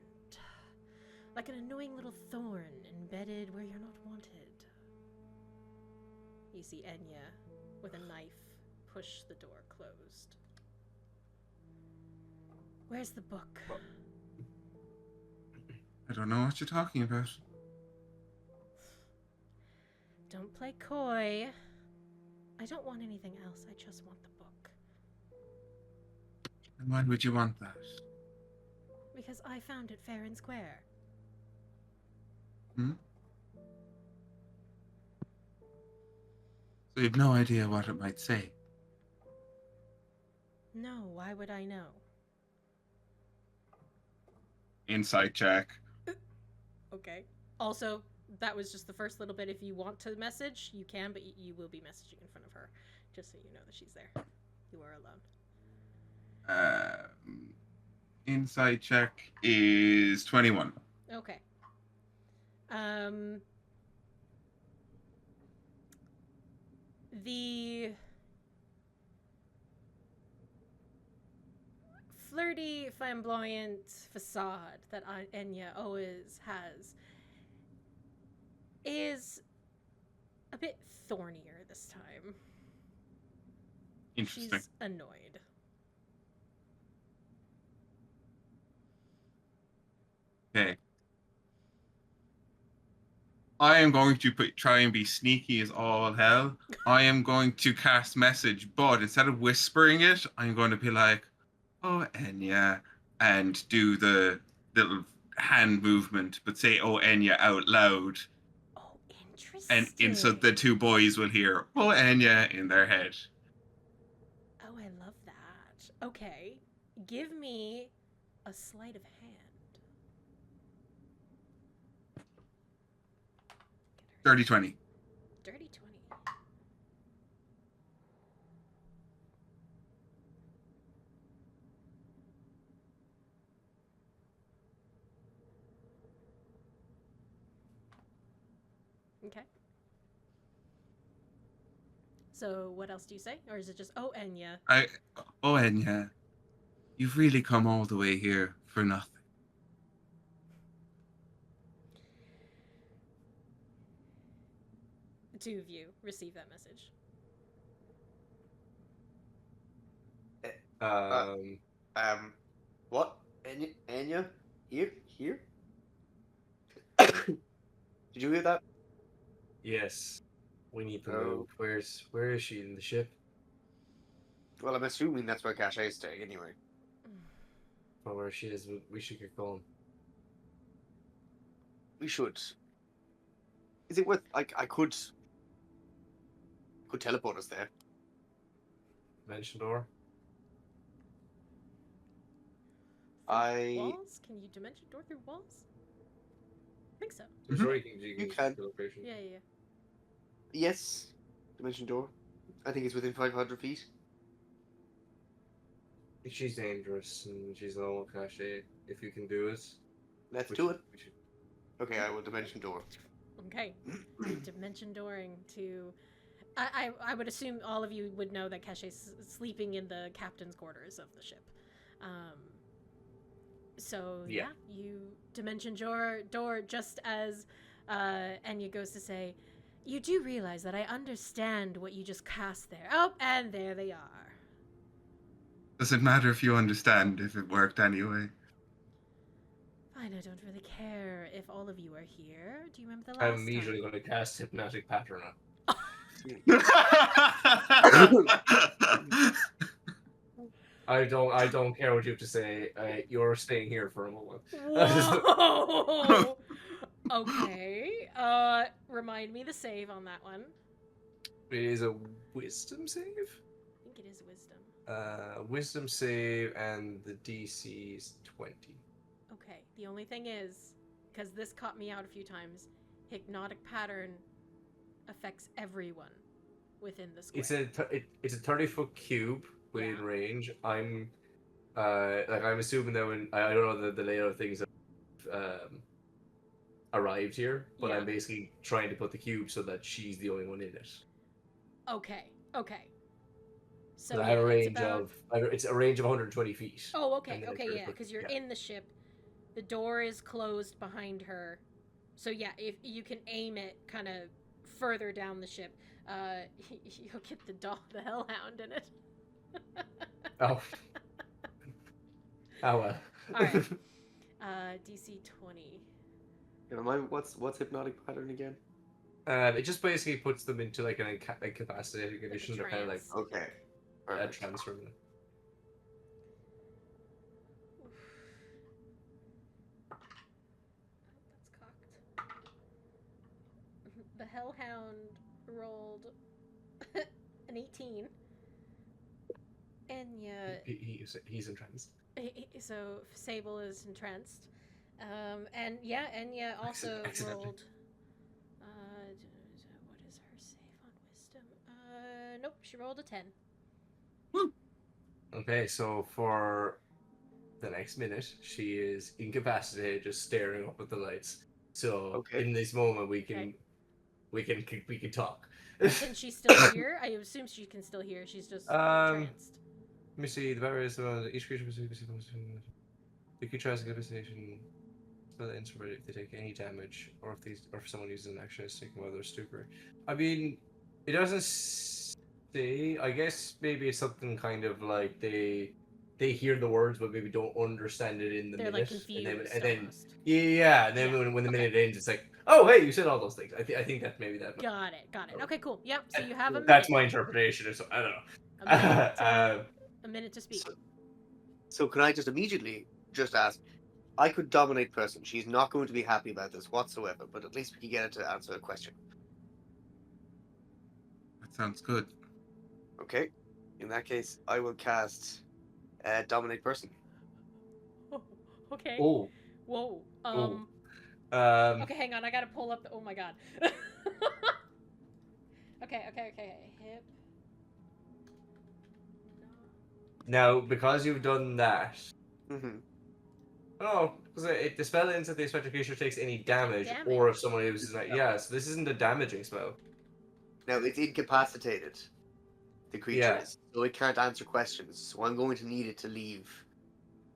Like an annoying little thorn embedded where you're not wanted. You see Enya, with a knife, push the door closed. Where's the book? I don't know what you're talking about. Don't play coy. I don't want anything else. I just want the book. And why would you want that? Because I found it fair and square. Hmm? So you've no idea what it might say. No, why would I know? Insight check. Okay. Also, that was just the first little bit. If you want to message, you can, but you will be messaging in front of her. Just so you know that she's there. You are alone. Insight check is 21. Okay. The flirty, flamboyant facade that Enya always has is a bit thornier this time. Interesting. She's annoyed. Okay. I am going to try and be sneaky as all hell. I am going to cast message, but instead of whispering it, I'm going to be like, "Oh, Enya," and do the little hand movement, but say "Oh, Enya" out loud, Oh, interesting. and so the two boys will hear "Oh, Enya" in their head. Oh, I love that. Okay. Give me a sleight of hand. Dirty 20. Dirty 20. Okay. So what else do you say? Or is it just, oh, Enya? Oh, Enya, you've really come all the way here for nothing. The two of you receive that message. What? Enya? Here? Did you hear that? Yes. We need to Oh. move. Where is she in the ship? Well, I'm assuming that's where Caché is staying anyway. Well, where she is, we should get going. We should. Is it worth? I could teleport us there. Mention door. Walls? Can you dimension door through walls? I think so. I'm sure you You can. can. The location. Yeah. Yes. Dimension door. I think it's within 500 feet. She's dangerous and she's all Caché. If you can do it, Let's we do should- it. we should- Okay, I will dimension door. Okay. Dimension dooring to I would assume all of you would know that Caché's sleeping in the captain's quarters of the ship. So Yeah. you dimension door just as Enya goes to say, "You do realize that I understand what you just cast there." Oh, and there they are. Does it matter if you understand if it worked anyway? Fine, I don't really care if all of you are here. Do you remember the last I'm immediately time? going to cast Hypnotic Pattern on. I don't care what you have to say. You're staying here for a moment. Whoa! Okay. Remind me the save on that one. It is a wisdom save? I think it is wisdom. Wisdom save, and the DC is 20. Okay. The only thing is, because this caught me out a few times, hypnotic pattern affects everyone within the square. It's a 30-foot cube within range. I'm assuming that when I don't know the layout of things that arrived here, but I'm basically trying to put the cube so that she's the only one in it. Okay. So I have a range it's a range of 120 feet. Oh, okay, yeah, because you're in the ship. The door is closed behind her. So yeah, if you can aim it kind of further down the ship, you'll get the hellhound in it. Oh. Oh well. Alright. DC 20. Remind me, what's hypnotic pattern again? It just basically puts them into like an incapacitated condition. They're kind of like Okay. a transfer. That's cocked. The hellhound rolled an 18. Enya. He's entranced. So Sable is entranced. And yeah, Enya also rolled. What is her save on wisdom? Nope, she rolled a 10. Woo. Okay, so for the next minute, she is incapacitated, just staring up at the lights. So in this moment, we can talk. Can she still hear? I assume she can still hear. She's just entranced. Let me see. The barriers around each creature the creature has a capacitation. Spell the introvert if they take any damage, or if someone uses an action as taken while they're stupor. I mean, it doesn't say. I guess maybe it's something kind of like they hear the words but maybe don't understand it in the minute. Like confused. And then and then when the minute ends, it's like, oh hey, you said all those things. I think that maybe that. Got it. Okay, cool. Yep. So you have a minute. That's my interpretation. So I don't know. A minute to speak. So can I just immediately ask? I could dominate person. She's not going to be happy about this whatsoever, but at least we can get her to answer a question. That sounds good. Okay. In that case, I will cast dominate person. Oh, okay. Oh. Whoa. Okay, hang on. I gotta pull up the. Oh my god. Okay. Hip. Now, because you've done that. Mm-hmm. Oh, because the spell ends if the expected creature takes any damage, or if someone uses that. Yeah, so this isn't a damaging spell. Now, it's incapacitated, the creature is, so it can't answer questions, so I'm going to need it to leave.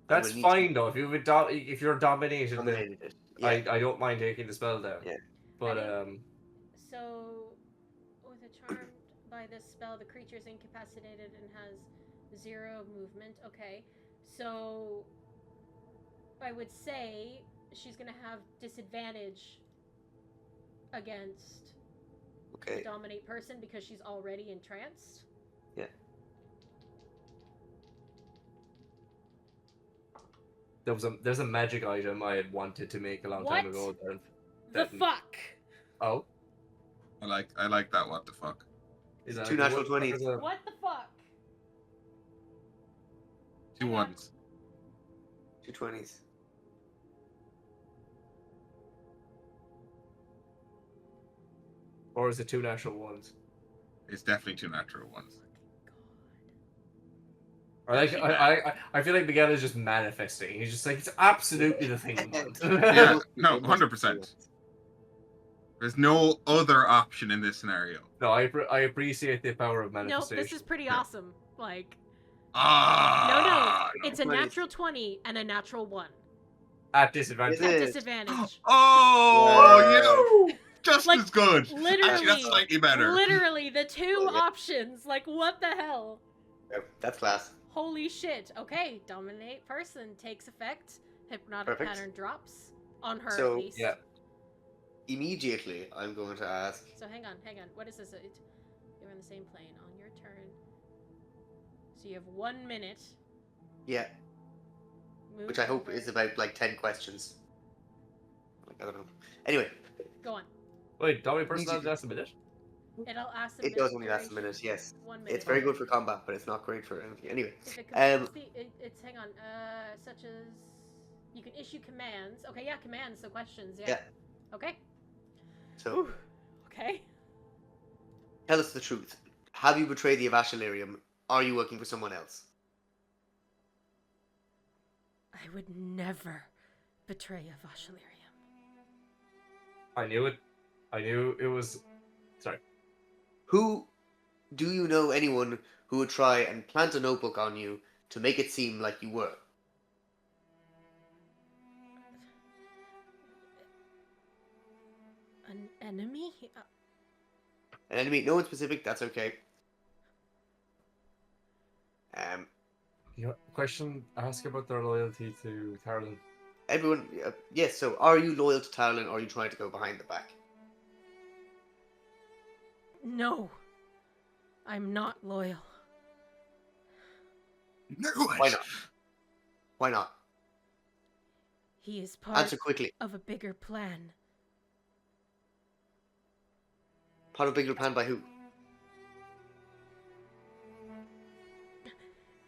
That's fine, though. If you're dominated, then it. I don't mind taking the spell down. Yeah. But, So, with a charmed by this spell, the creature is incapacitated and has 0 movement. Okay, so I would say she's gonna have disadvantage against the dominate person because she's already entranced. Yeah. There's a magic item I had wanted to make a long time ago. The fuck? Oh. I like that. What the fuck? Is that 2 natural 20s. What the fuck? 2 ones. 2 20s. Or is it 2 natural ones? It's definitely 2 natural ones. Or like I feel like Miguel is just manifesting. He's just like, it's absolutely the thing I want. Yeah, no, 100%. There's no other option in this scenario. No, I appreciate the power of Nope, manifestation. this is pretty Yeah. awesome. Like, Ah! no, it's a natural 20 and a natural 1 At disadvantage. Is at it? disadvantage. Oh, yeah. Just Like, as good. literally, Actually, that's slightly better. Literally, the two Okay. options. Like, what the hell? Yeah, that's class. Holy shit. Okay, dominate person takes effect. Hypnotic Perfect. pattern drops on her So, at least. Yeah. Immediately, I'm going to ask. So hang on. What is this? You're on the same plane on your turn. So you have 1 minute. Yeah, Move which I hope over. is about like 10 questions. Like, I don't know. Anyway, Go on. Wait, dominate person lasts a minute? It'll last a it minute. does only last a duration. minute. Yes, 1 minute. it's very good for combat, but it's not great for anything. Anyway, If it completes it's hang on. Such as you can issue commands. Okay, yeah, commands. So questions. Yeah. Yeah. Okay. so Ooh. Okay. tell us the truth. Have you betrayed the Avashilarium? Are you working for someone else? I would never betray a Vashilarium. I knew it. I knew it was. Sorry. Who do you know anyone who would try and plant a notebook on you to make it seem like you were? An enemy? An enemy? No one specific. That's okay. Question. Ask about their loyalty to Tarlin. Everyone. Yes. So, are you loyal to Talon, or are you trying to go behind the back? No. I'm not loyal. No. Why not? Why not? He is part Answer quickly. of a bigger plan. Part of a bigger plan by who?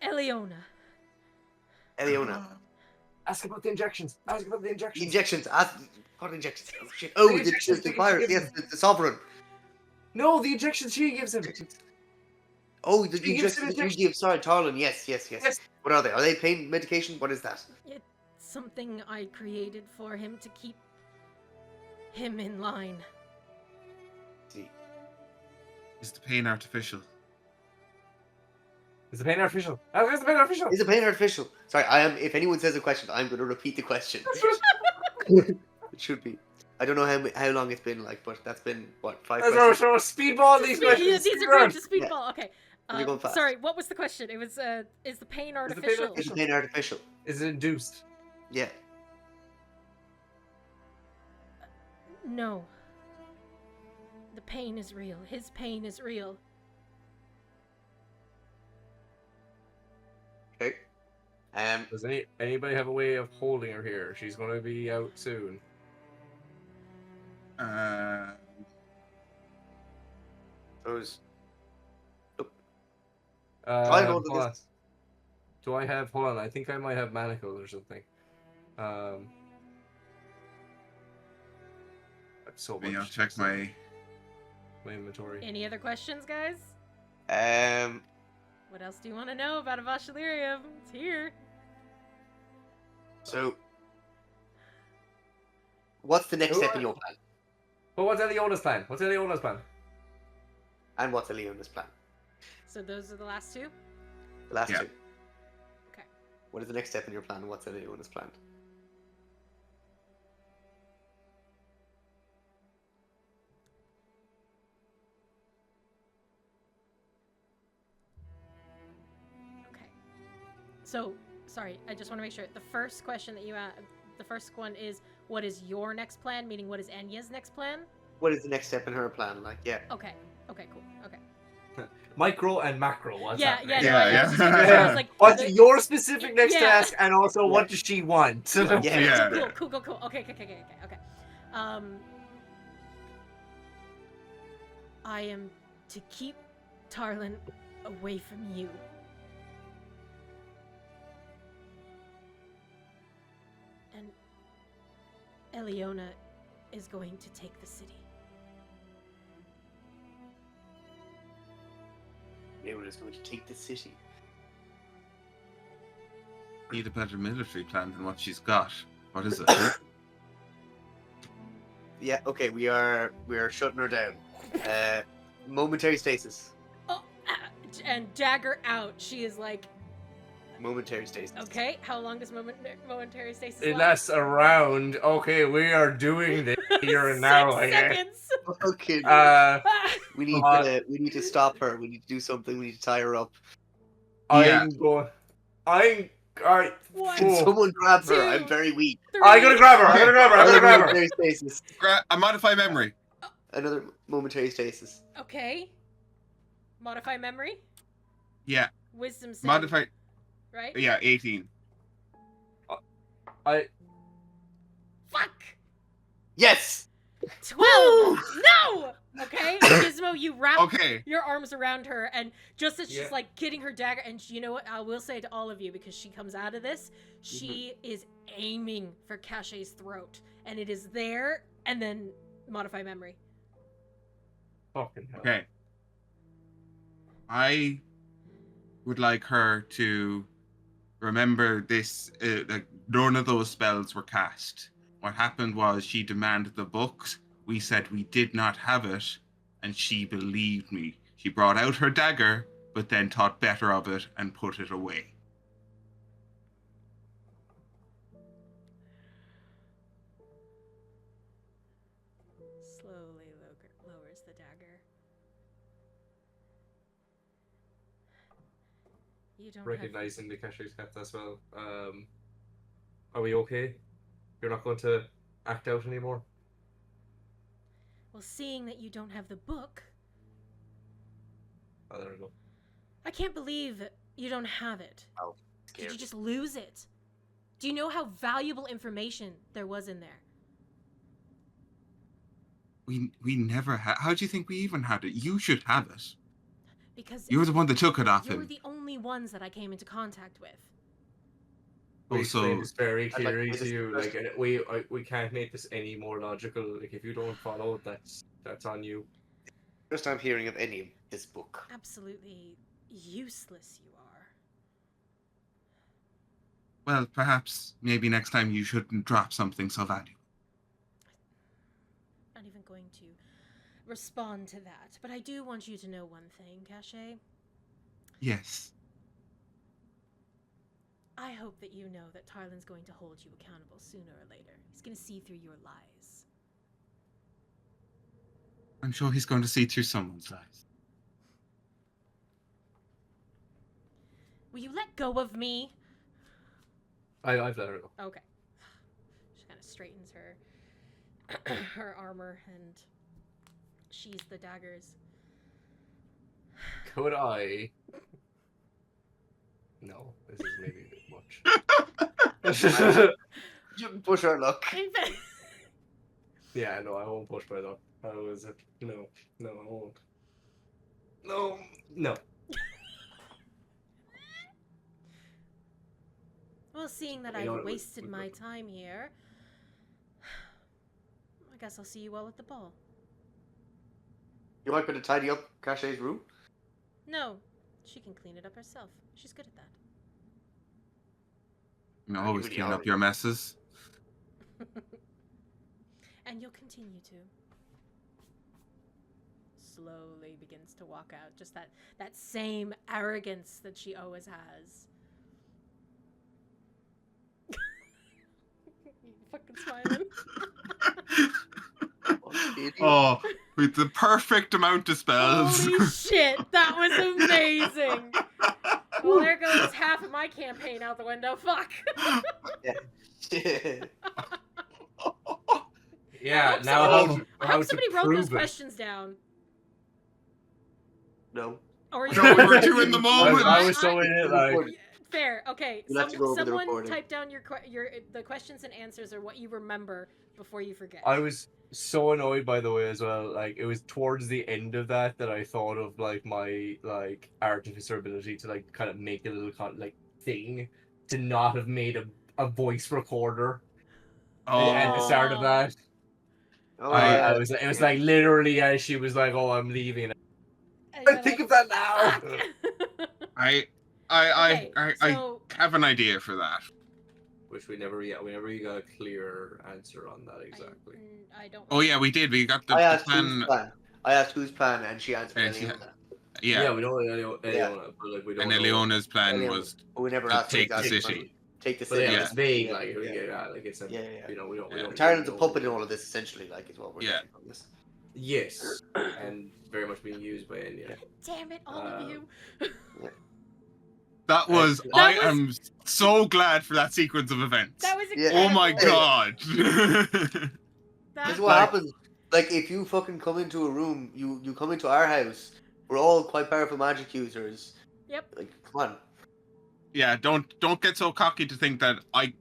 Eliona. Eliona. Ask about the injections. Ask about the The injections. injections. What injections? Oh shit. Oh, The the injections the that virus. she Yes, gives the sovereign. No, the injections she gives him. Oh, the She gives injections him that you injections. give. Sorry, Tarlin. Yes. Yes. What are they? Are they pain medication? What is that? It's something I created for him to keep him in line. See. Is the pain artificial? Is the pain artificial? Is the pain artificial? Is it pain artificial? Sorry, I am. If anyone says a question, I'm going to repeat the question. It should be. I don't know how long it's been like, but that's been what 5 questions. So speedball these questions. Yeah, these are great to speedball. Okay. You're going fast. Sorry, what was the question? It was, is the pain artificial? Is it pain artificial? Is it induced? Yeah. No. The pain is real. His pain is real. Okay. Does anybody have a way of holding her here? She's going to be out soon. Those. Hold hold on. this. Do I have? Hold on. I think I might have manacles or something. So Maybe I'll much. check my. My inventory. Any other questions, guys? Um. What else do you want to know about a Vashilarium? It's here. So. What's the next step in your plan? But what's Eliona's plan? What's Eliona's plan? And what's Leona's plan? So those are the last two? The last Yeah. two. Okay. What is the next step in your plan? What's Leona's plan? Okay. So, sorry, I just want to make sure. The first question that you asked, the first one is, what is your next plan? Meaning, what is Enya's next plan? What is the next step in her plan? Like, yeah. Okay. Okay, cool. Okay. Micro and macro. What's Yeah, happening? yeah, no, Yeah, I yeah. just wanted to make sure. I was like, What's the- your specific next Yeah. task, and also what does she want? Yeah. Cool. Okay. I am to keep Tarlin away from you. And Eliona is going to take the city. Leona's going to take the city. Need a better military plan than what she's got. What is it? Yeah. Okay. We are shutting her down. Momentary stasis. Oh, and dagger out. She is like, Momentary stasis. okay, how long does momentary stasis It last? lasts around. Okay, we are doing this here and now. 6 seconds. Okay. We need to stop her. We need to do something. We need to tie her up. Yeah. One, Can someone grab her? two, I'm very weak. I'm gonna grab her. I'm gonna grab her. I'm gonna Another grab her. momentary stasis. I modify memory. Another momentary stasis. Okay. Modify memory. Yeah. Wisdom save. Modify. Right? Yeah, 18. Fuck! Yes. 12! No! Okay, Gizmo, you wrap Okay. your arms around her, and just as she's Yeah. like getting her dagger, and you know what? I will say to all of you, because she comes out of this, she is aiming for Caché's throat, and it is there, and then modify memory. Fucking hell. Okay. I would like her to remember this. Like none of those spells were cast. What happened was she demanded the books. We said we did not have it, and she believed me. She brought out her dagger, but then thought better of it and put it away. Slowly lowers the dagger. You don't Recognizing the Caché's kept as well. Are we okay? You're not going to act out anymore? Well, seeing that you don't have the book, Oh, there we go. I can't believe you don't have it. Oh, Did scared. you just lose it? Do you know how valuable information there was in there? We never had. How do you think we even had it? You should have it. Because You're the one that took it off you were him. the only ones that I came into contact with. We Also, explained this very I'd like clearly to to say you. this Like, and we can't make this any more logical. Like, if you don't follow, that's on you. First time hearing of any of this book. Absolutely useless you are. well, perhaps maybe next time you shouldn't drop something so valuable. Not even going to respond to that. But I do want you to know one thing, Caché. Yes. I hope that you know that Tarlin's going to hold you accountable sooner or later. He's going to see through your lies. I'm sure he's going to see through someone's lies. Will you let go of me? I've let her go. Okay. She kind of straightens her her armor and sheathes the daggers. Could I? No, this is maybe a bit much. Push our luck. Yeah, no, I won't push my luck. I was no, I won't. No. Well, seeing that You know I've what, wasted my time here, I guess I'll see you all at the ball. You like me to tidy up Caché's room? No, she can clean it up herself. She's good at that. You know, always really clean are. up your messes. And you'll continue to. Slowly begins to walk out. Just that same arrogance that she always has. You fucking smiling. Oh, with the perfect amount of spells. Holy shit, that was amazing. Well, there goes half of my campaign out the window. Fuck. Yeah, I now hope somebody to wrote those prove it. questions down. No. Or you No, we're too in the moment. I was so in it, like. Fair. Okay. You'll have to go over the Someone recording. type down the questions and answers or what you remember before you forget. I was so annoyed, by the way, as well. Like, it was towards the end of that I thought of like my like artificer ability to like kind of make a little thing to not have made a voice recorder at the start of that. Oh, I was it was like literally as she was like, "Oh, I'm leaving." And you're I think like, of that now. "Fuck." I Okay, I so have an idea for that. which we never got a clear answer on that exactly. I don't. Oh yeah, we did. We got the I asked plan. whose plan. I asked whose plan, and she answered And she- Eliona. Yeah, we know Eliona, Yeah. but like we don't and know. Eleona's plan Eliona. was But we never to asked her take the exactly city. Take the But city. yeah, it's vague. Yeah, Like yeah. like it's a, Yeah. you know, we don't. Yeah. Taryn's a know. puppet in all of this, essentially. Like, is what we're Yeah. getting from this. Yes, and very much being used by Enya. Damn it, all of you. That was. That I was- am so glad for that sequence of events. That was Yeah. incredible. Oh my god. That This is what Like- happens. Like, if you fucking come into a room, you come into our house. We're all quite powerful magic users. Yep. Like, come on. Yeah, don't get so cocky to think that I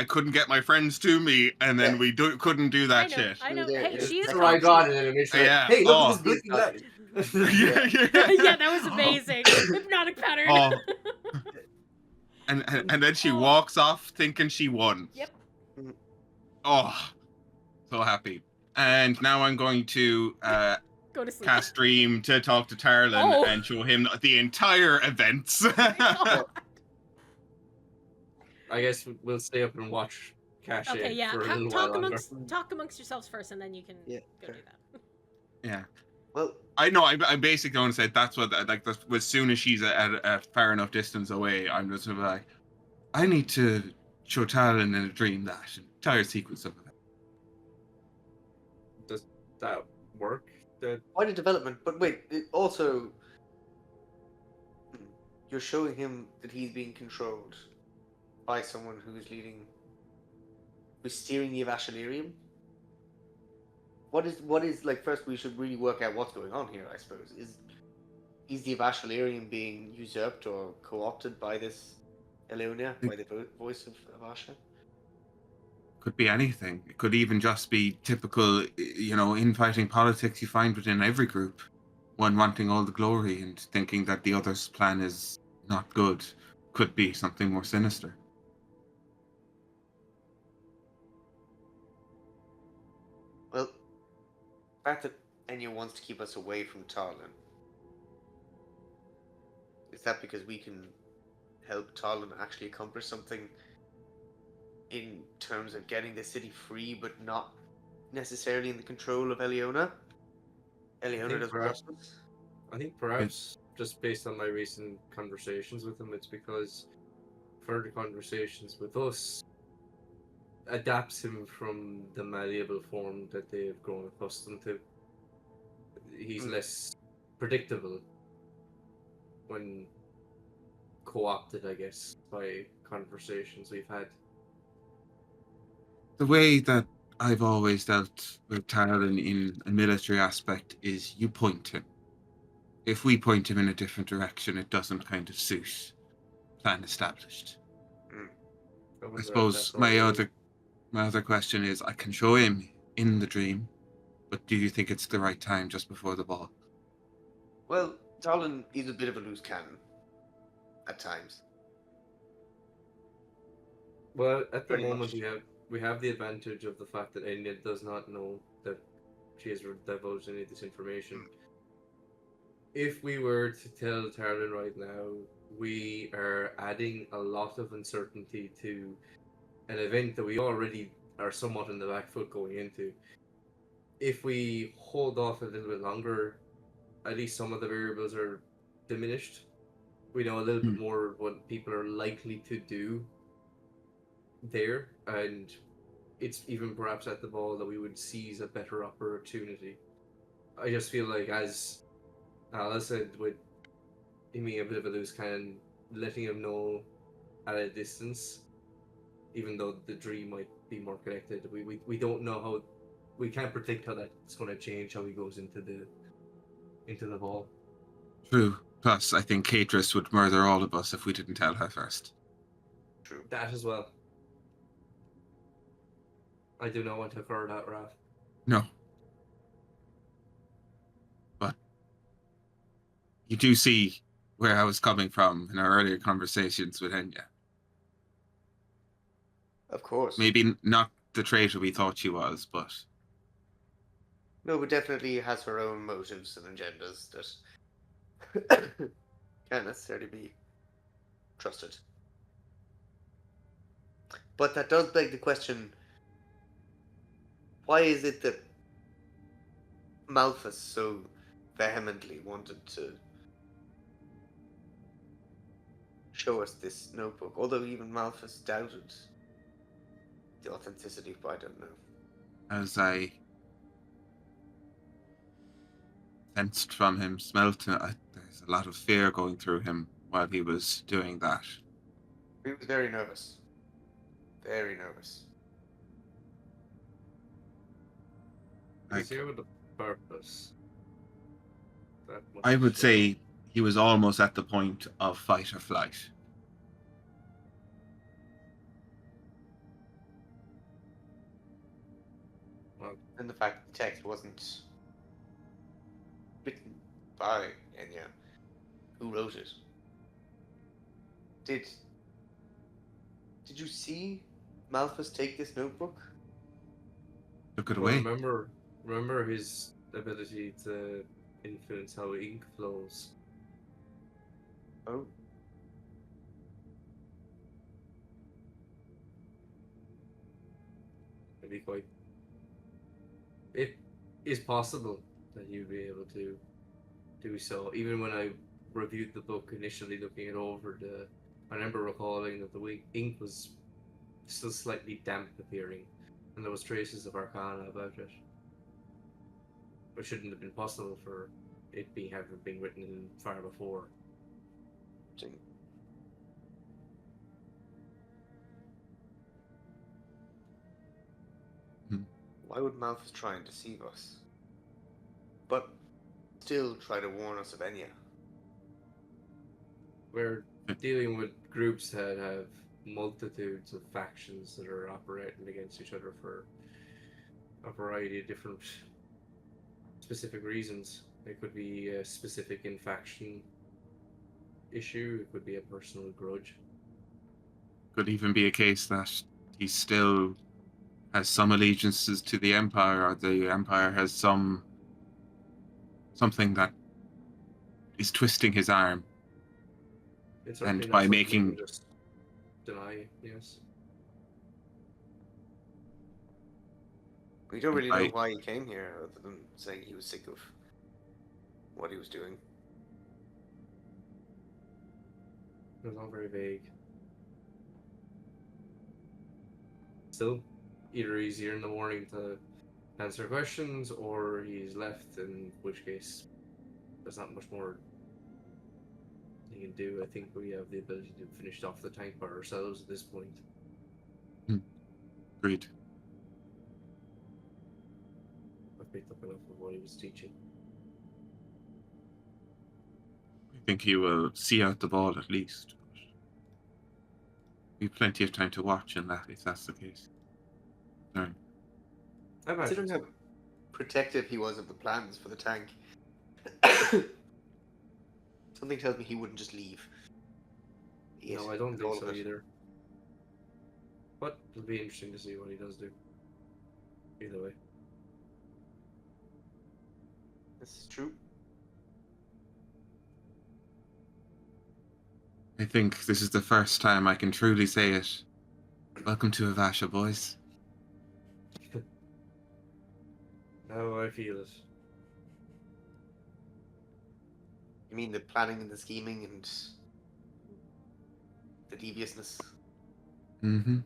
couldn't get my friends to me, and then Yeah. couldn't do that I know. shit. I know. There, Hey, yeah. she is That's where I got it, and eventually, Yeah. hey, look Oh. at this blinking light. Yeah, that was amazing. Hypnotic pattern. Oh. And then she walks off thinking she won. Yep. Oh, so happy. And now I'm going to Go to sleep. cast Dream to talk to Tarlin Oh. and show him the entire events. Oh. I guess we'll stay up and watch Caché Okay, yeah. for a little Talk while longer. amongst yourselves first, and then you can Yeah, go fair. do that. Yeah. Well, I know. I basically want to say that's what as soon as she's at a far enough distance away, I'm just gonna be like, I need to show Tarlin in a dream that entire sequence of events. Does that work? quite a development. But wait, also, you're showing him that he's being controlled by someone who's steering the Avashalirium. What is like? First, we should really work out what's going on here. I suppose is the Avashalirium being usurped or co-opted by this Eliona, by the voice of Avasha? Could be anything. It could even just be typical, infighting politics you find within every group. One wanting all the glory and thinking that the other's plan is not good. Could be something more sinister. Well, the fact that Enya wants to keep us away from Tarlin, is that because we can help Tarlin actually accomplish something in terms of getting the city free, but not necessarily in the control of Eliona? Eliona think doesn't perhaps- trust us? I think perhaps just based on my recent conversations with him, it's because further conversations with us adapts him from the malleable form that they have grown accustomed to. He's less predictable when co-opted, I guess, by conversations we've had. The way that I've always dealt with Tarlin in a military aspect is you point him. If we point him in a different direction, it doesn't kind of suit plan established. I suppose my other question is, I can show him in the dream, but do you think it's the right time just before the ball? Well, Tarlin is a bit of a loose cannon at times. Well, at the Pretty moment much. we have the advantage of the fact that Enya does not know that she has divulged any of this information. If we were to tell Tarlin right now, we are adding a lot of uncertainty to an event that we already are somewhat in the back foot going into. If we hold off a little bit longer, at least some of the variables are diminished. We know a little bit more what people are likely to do there, and it's even perhaps at the ball that we would seize a better opportunity. I just feel like, as Alice said, with him being a bit of a loose cannon, letting him know at a distance, even though the dream might be more connected, we don't know how, we can't predict how that's going to change how he goes into the ball. True. Plus, I think Haytrix would murder all of us if we didn't tell her first. True. That as well. I do not want to occur that, Raph. No. But you do see where I was coming from in our earlier conversations with Enya. Of course. Maybe not the traitor we thought she was, but No, but definitely has her own motives and agendas that can't necessarily be trusted. But that does beg the question: why is it that Malphas so vehemently wanted to show us this notebook? Although even Malphas doubted the authenticity, but I don't know. As I sensed from him, smelt it, there's a lot of fear going through him while he was doing that. He was very nervous. Very nervous. He's here with a purpose. That much I would sure. say he was almost at the point of fight or flight. And the fact that the text wasn't written by Enya. Who wrote it? Did you see Malphas take this notebook? Took it Well, away. remember his ability to influence how ink flows. Oh. Maybe quite. It is possible that you'd be able to do so. Even when I reviewed the book initially, looking it over, I remember recalling that the ink was still slightly damp appearing, and there was traces of arcana about it. It shouldn't have been possible for it having been written in far before. Why would Malphas try and deceive us? But still try to warn us of Enya. We're dealing with groups that have multitudes of factions that are operating against each other for a variety of different specific reasons. It could be a specific in-faction issue, it could be a personal grudge. Could even be a case that he still has some allegiances to the Empire, or the Empire has something that is twisting his arm. It's And certainly by not something making- you can just deny, yes. We don't really know Right. why he came here, other than saying he was sick of what he was doing. It was all very vague. Still, either he's here in the morning to answer questions, or he's left, in which case there's not much more he can do. I think we have the ability to finish off the tank by ourselves at this point. Agreed. I've picked up enough of what he was teaching. I think he will see out the ball at least. We've plenty of time to watch in that, if that's the case. Learn. I imagine Considering so. how protective he was of the plans for the tank, something tells me he wouldn't just leave. No, I don't With think all so of it. either. But it'll be interesting to see what he does do. Either way. This is true. I think this is the first time I can truly say it. Welcome to Avasha, boys. Now I feel it. You mean the planning and the scheming and the deviousness? Mm-hmm.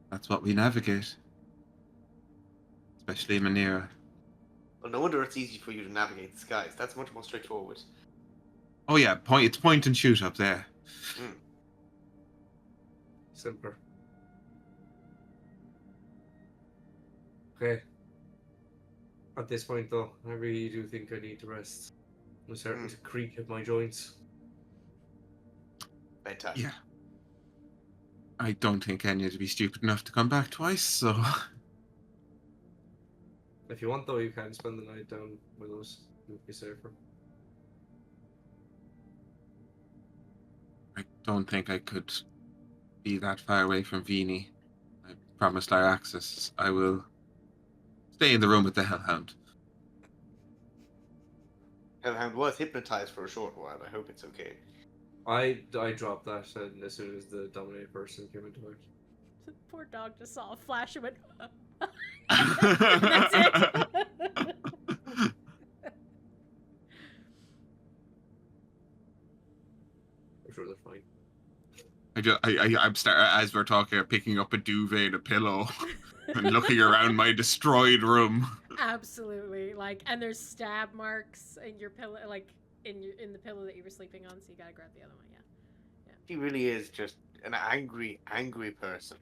That's what we navigate. Especially Minera. Well, no wonder it's easy for you to navigate the skies. That's much more straightforward. Oh yeah, it's point and shoot up there. Simpler. Okay. At this point, though, I really do think I need to rest. I'm starting to creak at my joints. Bedtime. Yeah. I don't think Enya to be stupid enough to come back twice, so... If you want, though, you can spend the night down with us. It would be safer. I don't think I could be that far away from Vini. I promised our access. I will stay in the room with the Hellhound. Hellhound was hypnotized for a short while. I hope it's okay. I dropped that as soon as the dominated person came into it. Poor dog just saw a flash and went. That's it. I'm sure they're fine. I'm as we're talking, picking up a duvet and a pillow and looking around my destroyed room. Absolutely, like, and there's stab marks in your pillow, like in the pillow that you were sleeping on. So you gotta grab the other one. Yeah. She really is just an angry, angry person.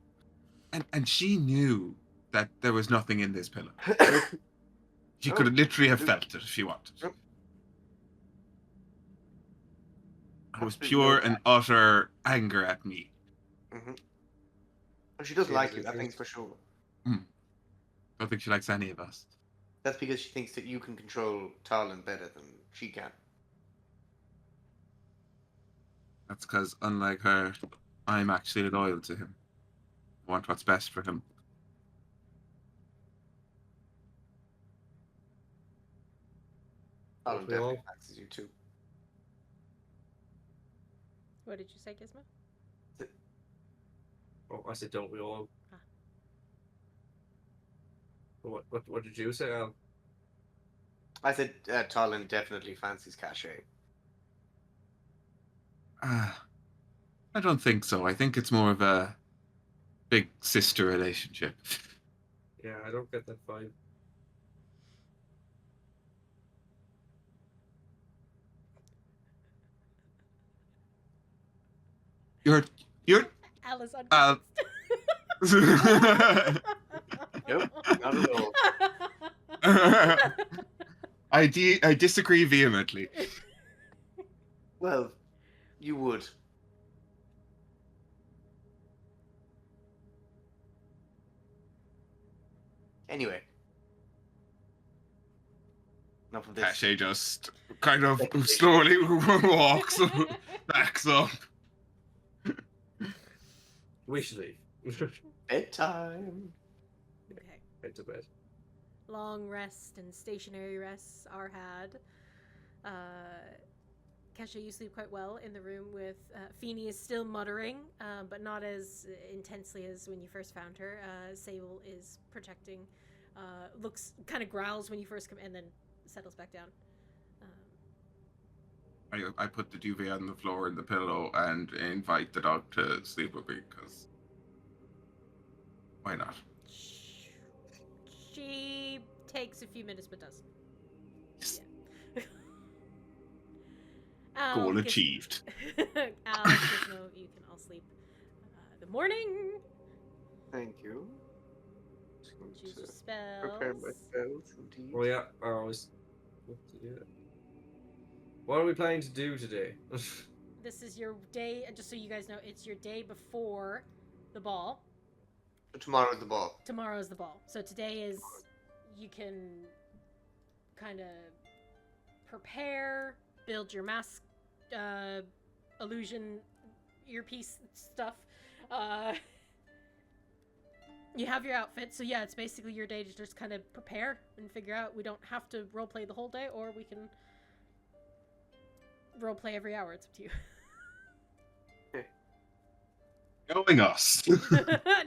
And she knew that there was nothing in this pillow. She could literally have felt it if she wanted. It was pure and utter anger at me. Mm-hmm. And she does like you, that thing's for sure. Don't think she likes any of us. That's because she thinks that you can control Talon better than she can. That's because, unlike her, I'm actually loyal to him. I want what's best for him. Talon definitely fancies you too. What did you say, Gizmo? Oh, I said, don't we all? Ah. What did you say, Al? I said Talon definitely fancies Caché. I don't think so. I think it's more of a big sister relationship. Yeah, I don't get that vibe. You're Alice Nope, not at all. I disagree vehemently. Well, you would. Anyway. Enough of this. Caché just kind of slowly walks, backs up. We should leave. Bedtime. Okay. Head to bed. Long rest and stationary rests are had. Caché, you sleep quite well in the room with Feeny is still muttering, but not as intensely as when you first found her. Sable is protecting, kind of growls when you first come, and then settles back down. I put the duvet on the floor and the pillow and invite the dog to sleep with me, because why not? She takes a few minutes, but does. Yeah. Goal achieved. Al, Gizmo, you can all sleep. Good morning. Thank you. Just going Choose your to spells. prepare my spells, indeed. Oh yeah, I always what to do that. What are we planning to do today? This is your day, just so you guys know, it's your day before the ball. So tomorrow's the ball. Tomorrow's the ball. So today is, you can kind of prepare, build your mask, illusion, earpiece stuff. You have your outfit, so yeah, it's basically your day to just kind of prepare and figure out. We don't have to roleplay the whole day, or we can roleplay every hour. It's up to you. Knowing us.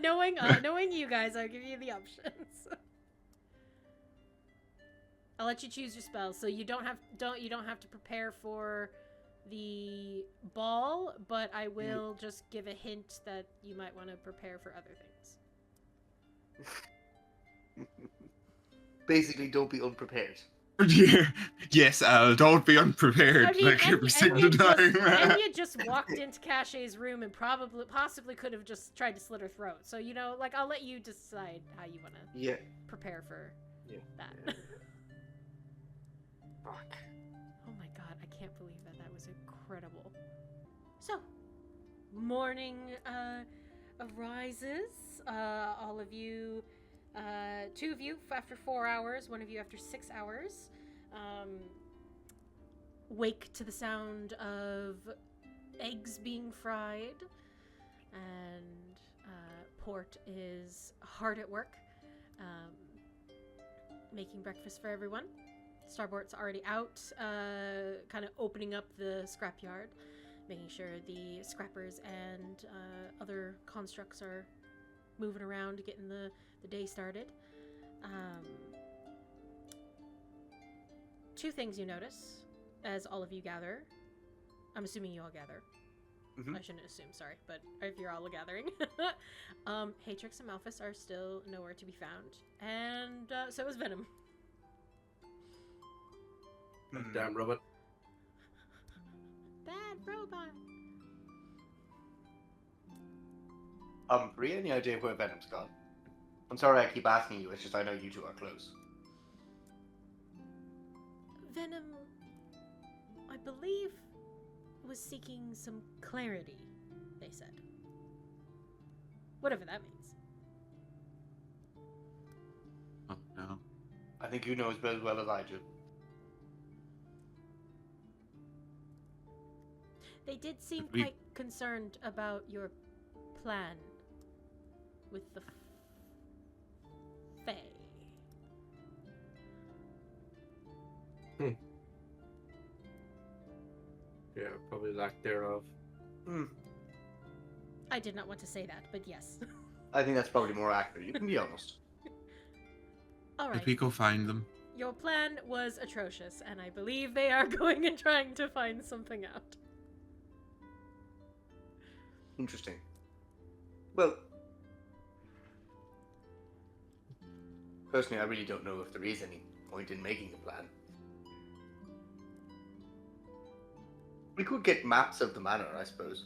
knowing you guys, I'll give you the options. I'll let you choose your spells, so you don't have to prepare for the ball, but I will just give a hint that you might want to prepare for other things. Basically, don't be unprepared. Yes, Al, don't be unprepared. I mean, every single time. Enya just walked into Caché's room and possibly could have just tried to slit her throat. So, I'll let you decide how you want to prepare for that. Yeah. Fuck. Oh my god, I can't believe that. That was incredible. So, morning arises. All of you, two of you after 4 hours, one of you after 6 hours, wake to the sound of eggs being fried, and Port is hard at work making breakfast for everyone. Starboard's already out, kind of opening up the scrapyard, making sure the scrappers and other constructs are moving around, getting the day started. Two things you notice as all of you gather. I'm assuming you all gather. Mhm. I shouldn't assume, sorry, but if you're all gathering. Haytrix and Malphas are still nowhere to be found, and so is Venom. Damn robot. Bad robot. Humphrey, any idea where Venom's gone? I'm sorry I keep asking you, it's just I know you two are close. Venom, I believe, was seeking some clarity, they said. Whatever that means. Oh no. I think you know as well as I do. They did seem Did we- quite concerned about your plan with the Fae. Yeah, probably lack thereof. I did not want to say that, but yes. I think that's probably more accurate. You can be honest. All right. Did we go find them? Your plan was atrocious, and I believe they are going and trying to find something out. Interesting. Well, personally, I really don't know if there is any point in making a plan. We could get maps of the manor, I suppose.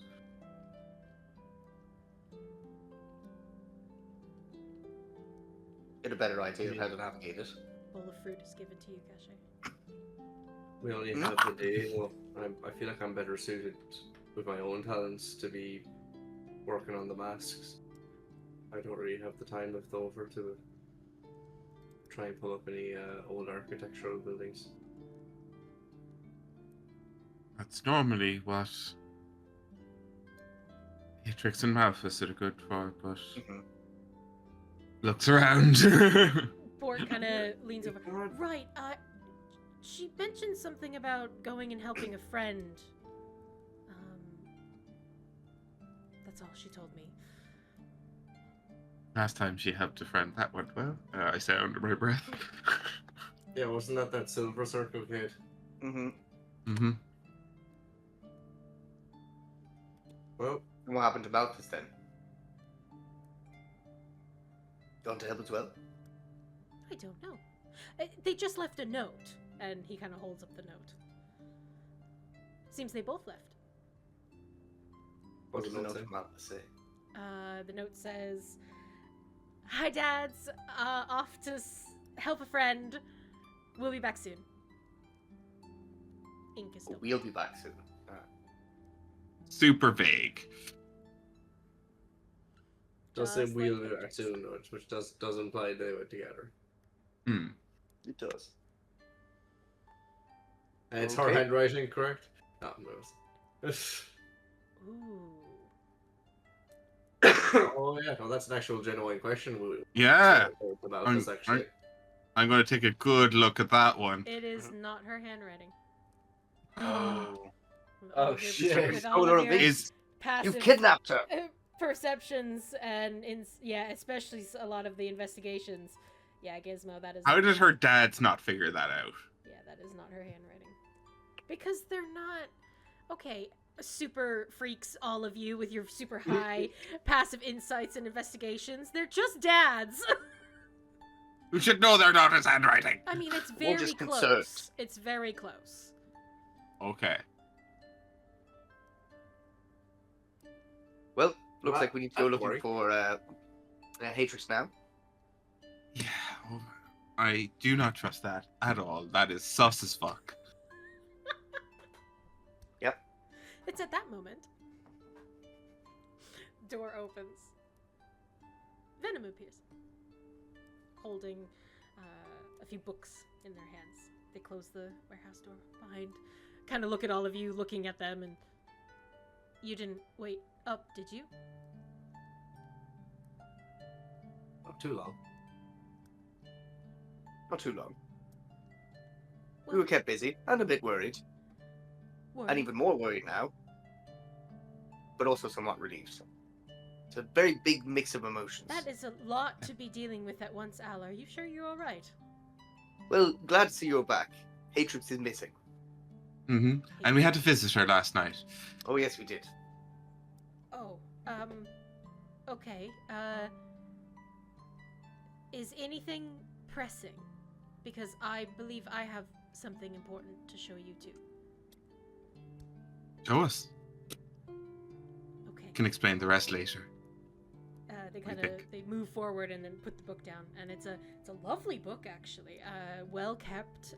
Get a better idea of how to navigate it. Bowl of fruit is given to you, Caché. We only Hmm? have the day. Well, I feel like I'm better suited with my own talents to be working on the masks. I don't really have the time left over to try and pull up any old architectural buildings. That's normally what Haytrix and Malphas are good for, but Mhm. looks around. Bort kind of leans over. Right, she mentioned something about going and helping a friend. That's all she told me. Last time she helped a friend, that went well. I say under my breath. Yeah, wasn't that Silver Circle kid? Mm-hmm. Mm-hmm. Well, And what happened to Malphas then? You want to help as well? I don't know. They just left a note, and he kind of holds up the note. Seems they both left. What does the note note say? from Malphas say? The note says, "Hi, Dads. Off to help a friend. We'll be back soon." Ink is still. We'll be back soon. Super vague. does say Just we'll like be back Haytrix. soon, which does imply they were together. Hmm. It does. And it's her Okay. handwriting, correct? No, no. Ooh. Oh yeah, no, that's an actual genuine question. Yeah. About I'm- this actually. I'm going to take a good look at that one. It is not her handwriting. Oh. With Oh, all of your- shit. with Oh, all no, of your Is passive You've kidnapped her! perceptions and especially a lot of the investigations. Yeah, Gizmo, that is. how did her dads not figure that out? Yeah, that is not her handwriting. Because they're not. Okay, super freaks, all of you, with your super high passive insights and investigations. They're just dads. You should know their daughter's handwriting. I mean, it's We're very just close. concerned. It's very close. Okay. Well, looks Well, like we need to go don't looking worry. for Haytrix now. Yeah. Oh, I do not trust that at all. That is sus as fuck. It's at that moment. Door opens. Venom appears, holding a few books in their hands. They close the warehouse door behind. Kind of look at all of you, looking at them, and you didn't wait up, did you? Not too long. Not too long. Well, We were kept busy and a bit worried, worried. and even more worried now, but also somewhat relieved. It's a very big mix of emotions. That is a lot to be dealing with at once, Al. Are you sure you're all right? Well, glad to see you're back. Haytrix is missing. Mm-hmm. And we had to visit her last night. Oh, yes, we did. Oh, okay. Is anything pressing? Because I believe I have something important to show you too. Show us. Okay. Can explain the rest later. They move forward and then put the book down, and it's a lovely book actually. Well kept.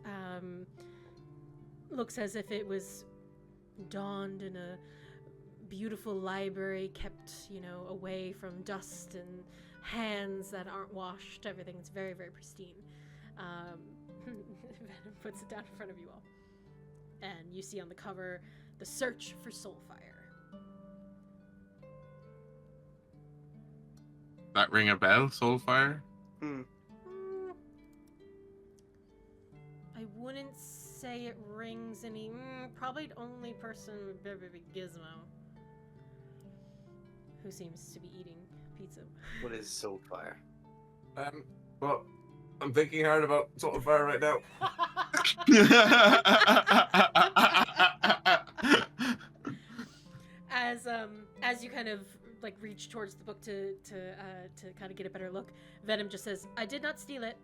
Looks as if it was donned in a beautiful library, kept, away from dust and hands that aren't washed. Everything's very, very pristine. Venom puts it down in front of you all. And you see on the cover, The Search for Soulfire. That ring a bell, Soulfire? I wouldn't say it rings any. Probably the only person would be Gizmo, who seems to be eating pizza. What is Soulfire? Well, I'm thinking hard about Soulfire right now. As you kind of reach towards the book to kind of get a better look, Venom just says, "I did not steal it."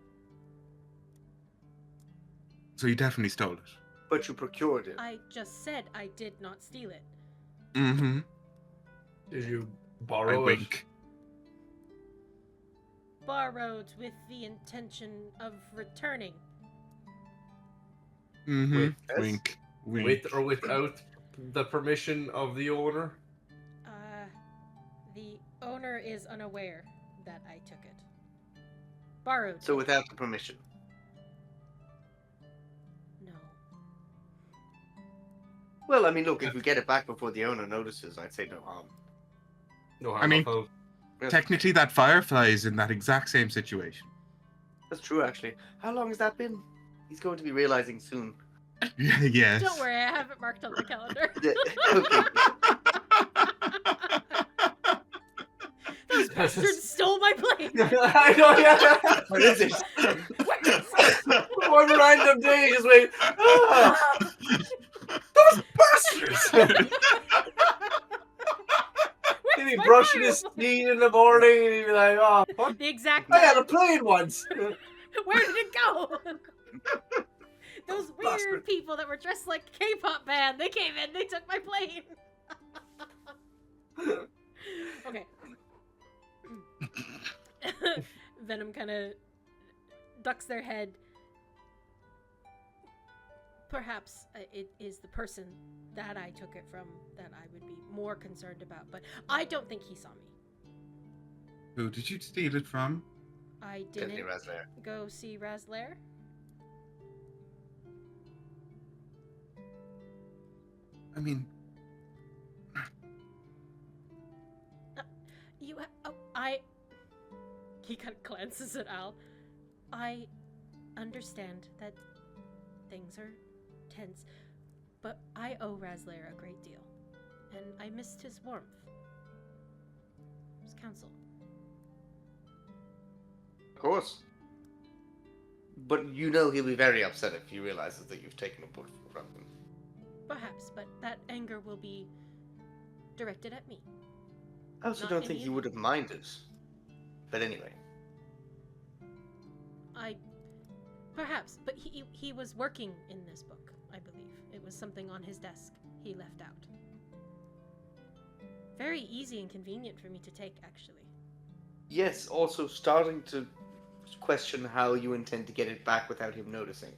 So you definitely stole it. But you procured it. I just said I did not steal it. Mm-hmm. Did you I borrow it? wink. Borrowed with the intention of returning. Mm-hmm. Wait, yes? Wink. Wink. With or without the permission of the owner? The owner is unaware that I took it. Borrowed. So without the permission. No. Well, I mean, look, if we get it back before the owner notices, I'd say no harm. No harm. I mean- no foul. Technically, that Firefly is in that exact same situation. That's true, actually. How long has that been? He's going to be realizing soon. Yes. Don't worry, I have it marked on the calendar. Okay. Those bastards stole my plane! I know, yeah. What is it? One random day, you just wait. Ah, those bastards! He'd be my brushing file? his teeth in the morning, and he'd be like, "Oh, fuck! The exact I had a time. plane once." Where did it go? Those weird Bastard. people that were dressed like a K-pop band, they came in, they took my plane. Okay. Venom kind of ducks their head. Perhaps it is the person that I took it from that I would be more concerned about, but I don't think he saw me. Who did you steal it from? I Definitely didn't Raslair. go see Raslair. I mean, He kind of glances at Al. I understand that things are tense, but I owe Raslair a great deal, and I missed his warmth. His counsel. Of course. But you know he'll be very upset if he realizes that you've taken a book from him. Perhaps, but that anger will be directed at me. I also Not don't think any he of would have minded. But anyway. Perhaps, but he was working in this book, I believe. It was something on his desk he left out. Very easy and convenient for me to take, actually. Yes, also starting to question how you intend to get it back without him noticing.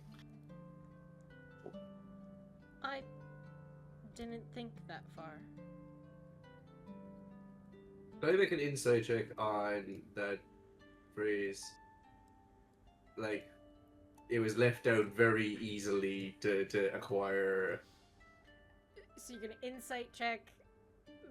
I didn't think that far. Can I make an insight check on that phrase? Like, it was left out very easily to acquire. So you're gonna insight check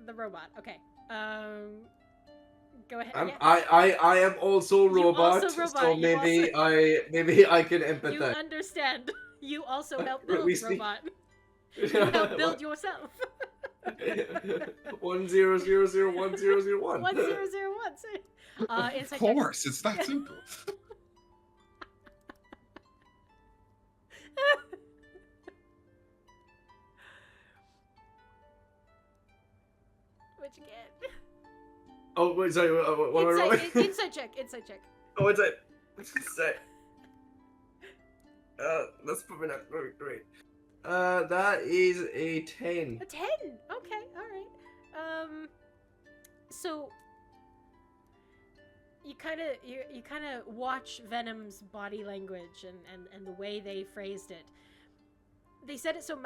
the robot. Okay. Go ahead. Yeah. I am also You robot, also robot, so you maybe also- maybe I can You empathize. understand. You also help We build speak- robot. You help build yourself. 1000101. 1001. Of Insight check. course, it's that simple. What'd you get? Oh, wait, sorry. What am I rolling? Insight check. Insight check. Oh, it's a. What's it say? That's probably not very great. That is a 10. A 10. Okay. All right. So you kind of watch Venom's body language and the way they phrased it. They said it so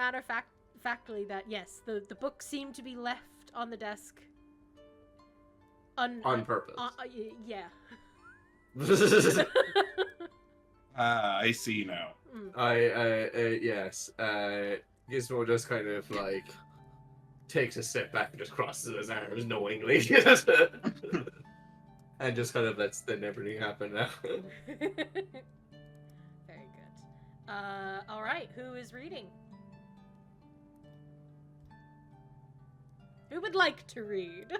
factly that yes, the book seemed to be left on the desk On purpose. Yeah. I see now. Yes. Gizmo just kind of like takes a step back and just crosses his arms knowingly. And just kind of lets then everything happen now. Very good. All right. Who is reading? Who would like to read?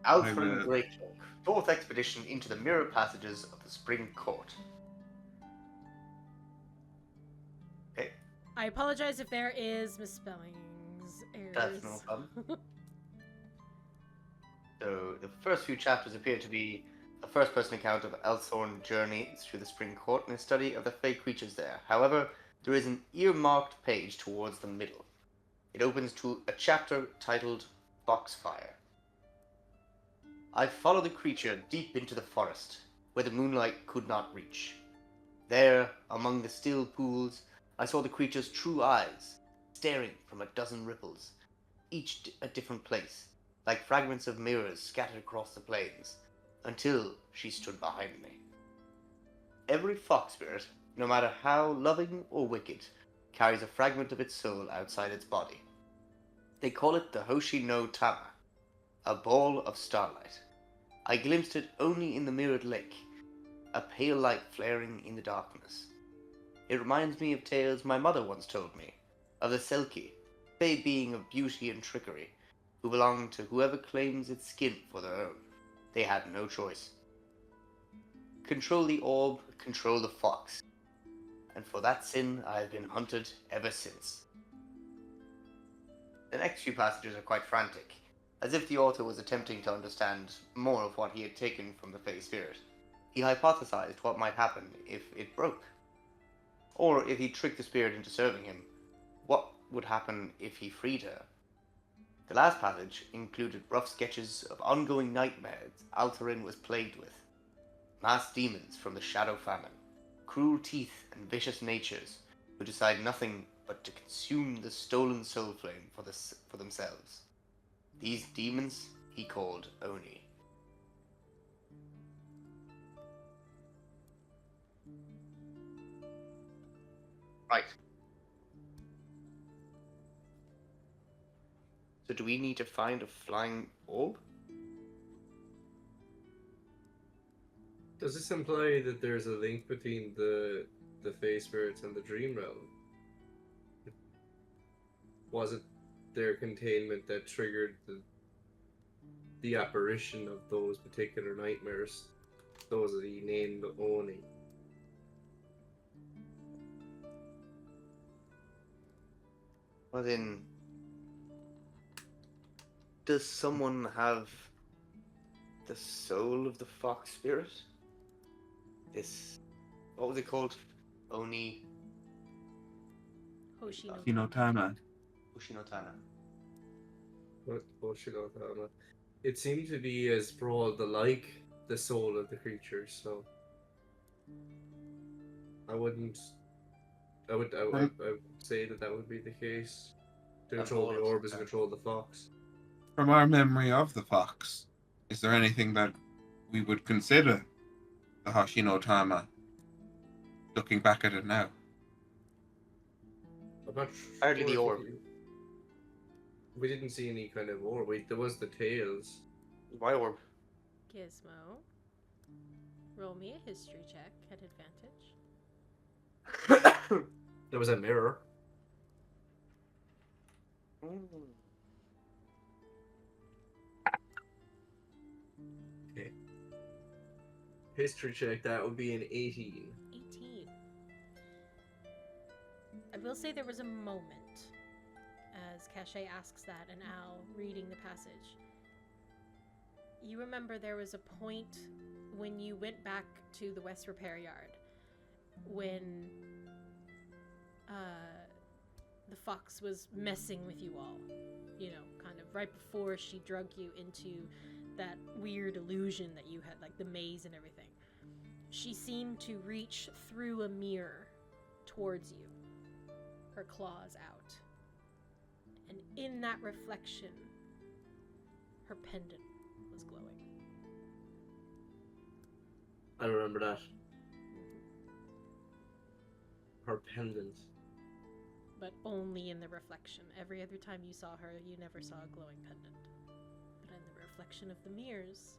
Alfred Greycloak, 4th expedition into the mirror passages of the Spring Court. Okay, I apologize if there is misspellings, errors. that's no problem. So, the first few chapters appear to be a first-person account of Elthorn's journey through the Spring Court and a study of the fake creatures there. However, there is an earmarked page towards the middle. It opens to a chapter titled Foxfire. I followed the creature deep into the forest, where the moonlight could not reach. There, among the still pools, I saw the creature's true eyes, staring from a dozen ripples, each a different place, like fragments of mirrors scattered across the plains, until she stood behind me. Every fox spirit, no matter how loving or wicked, carries a fragment of its soul outside its body. They call it the Hoshi no Tama, a ball of starlight. I glimpsed it only in the mirrored lake, a pale light flaring in the darkness. It reminds me of tales my mother once told me, of the Selkie, fey being of beauty and trickery, who belong to whoever claims its skin for their own. They had no choice. Control the orb, control the fox. And for that sin I have been hunted ever since. The next few passages are quite frantic, as if the author was attempting to understand more of what he had taken from the Fey Spirit. He hypothesized what might happen if it broke. Or if he tricked the spirit into serving him, what would happen if he freed her? The last passage included rough sketches of ongoing nightmares Artrin was plagued with. Masked demons from the Shadow Famine, cruel teeth and vicious natures who decide nothing but to consume the stolen soul flame for themselves. These demons he called Oni. Right. So do we need to find a flying orb? Does this imply that there's a link between the Fey spirits and the dream realm? Was it their containment that triggered the apparition of those particular nightmares? Those that he named Oni. Well then, does someone have the soul of the fox spirit? This, what was it called? Oni Hinotana. Ushinotana. What Oshinotama? It seemed to be as broad like the soul of the creature, so I would say that would be the case. To control the orb is to control the fox. From our memory of the fox, is there anything that we would consider the Hoshi-no-Tama, looking back at it now? I'm not Hardly the sure orb. We didn't see any kind of orb. Wait, there was the tails. My orb. Gizmo. Roll me a history check at advantage. There was a mirror. Okay. History check, that would be an 18. 18. I will say there was a moment as Caché asks that and Al reading the passage. You remember there was a point when you went back to the West Repair Yard when the fox was messing with you all, you know, kind of right before she drug you into that weird illusion that you had, like the maze and everything. She seemed to reach through a mirror towards you, her claws out. And in that reflection, her pendant was glowing. I remember that. Her pendant. But only in the reflection. Every other time you saw her, you never saw a glowing pendant. But in the reflection of the mirrors,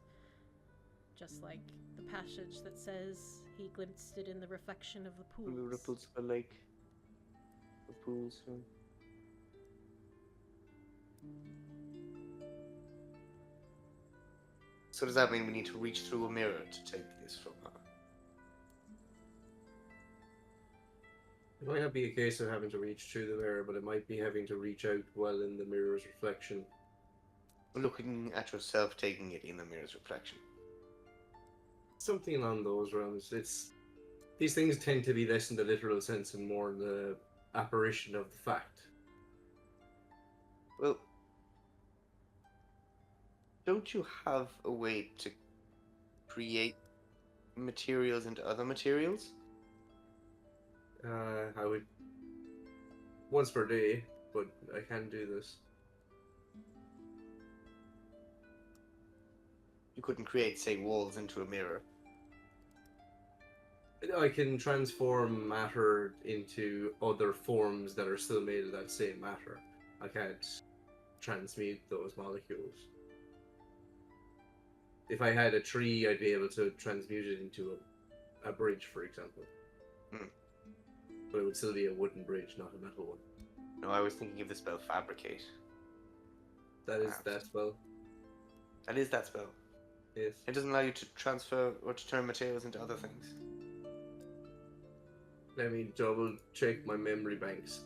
just like the passage that says he glimpsed it in the reflection of the pools. The ripples of the lake. The pools. So does that mean we need to reach through a mirror to take this from her? It might not be a case of having to reach through the mirror, but it might be having to reach out well in the mirror's reflection. Looking at yourself taking it in the mirror's reflection. Something along those realms. These things tend to be less in the literal sense and more in the apparition of the fact. Well, don't you have a way to create materials into other materials? I would once per day, but I can do this. You couldn't create, say, walls into a mirror. I can transform matter into other forms that are still made of that same matter. I can't transmute those molecules. If I had a tree, I'd be able to transmute it into a bridge, for example. But it would still be a wooden bridge, not a metal one. No, I was thinking of the spell Fabricate. That is that spell. That is that spell. Yes. It doesn't allow you to transfer or to turn materials into other things. Let me double check my memory banks.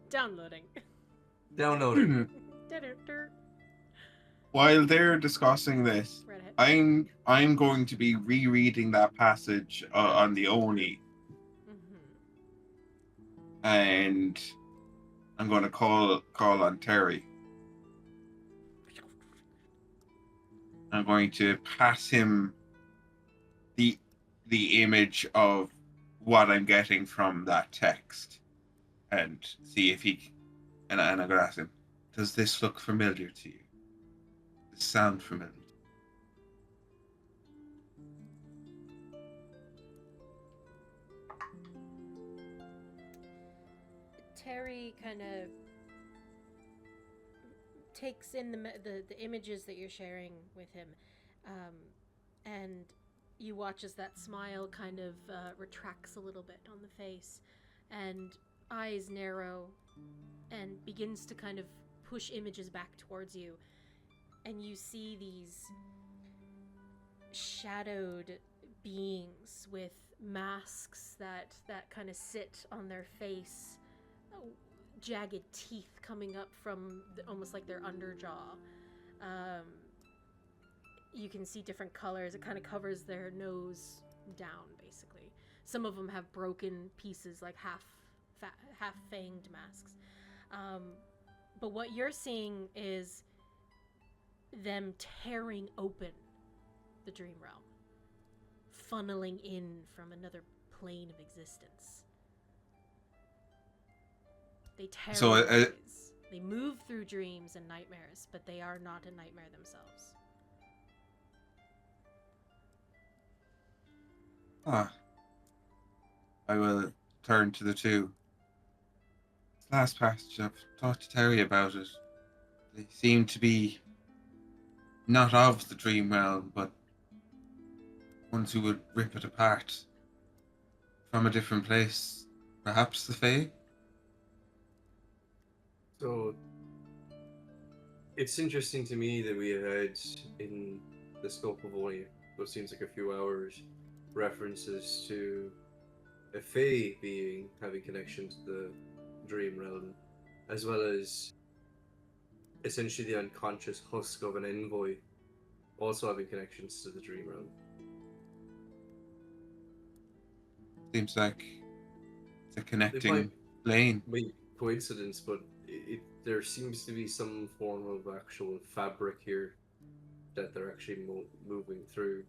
Downloading. Downloading. While they're discussing this, Redhead. I'm going to be rereading that passage on the Oni, and I'm going to call on Terry. I'm going to pass him the image of what I'm getting from that text, and see if he. And I'm going to ask him, does this look familiar to you? Does this sound familiar? Terry kind of takes in the images that you're sharing with him, and you watch as that smile kind of retracts a little bit on the face, and eyes narrow, and begins to kind of push images back towards you, and you see these shadowed beings with masks that kind of sit on their face, jagged teeth coming up from almost like their underjaw. You can see different colors. It kind of covers their nose down, basically. Some of them have broken pieces, like half-fanged masks. But what you're seeing is them tearing open the dream realm, funneling in from another plane of existence. They terrorize. They move through dreams and nightmares, but they are not a nightmare themselves. I will turn to the two. This last passage, I've talked to Terry about it. They seem to be not of the dream realm, but ones who would rip it apart from a different place. Perhaps the Fae? So It's interesting to me that we had, in the scope of only what seems like a few hours, references to a Fae being having connection to the dream realm, as well as essentially the unconscious husk of an envoy also having connections to the dream realm. Seems like it's a It connecting might lane. be coincidence, but there seems to be some form of actual fabric here that they're actually moving through.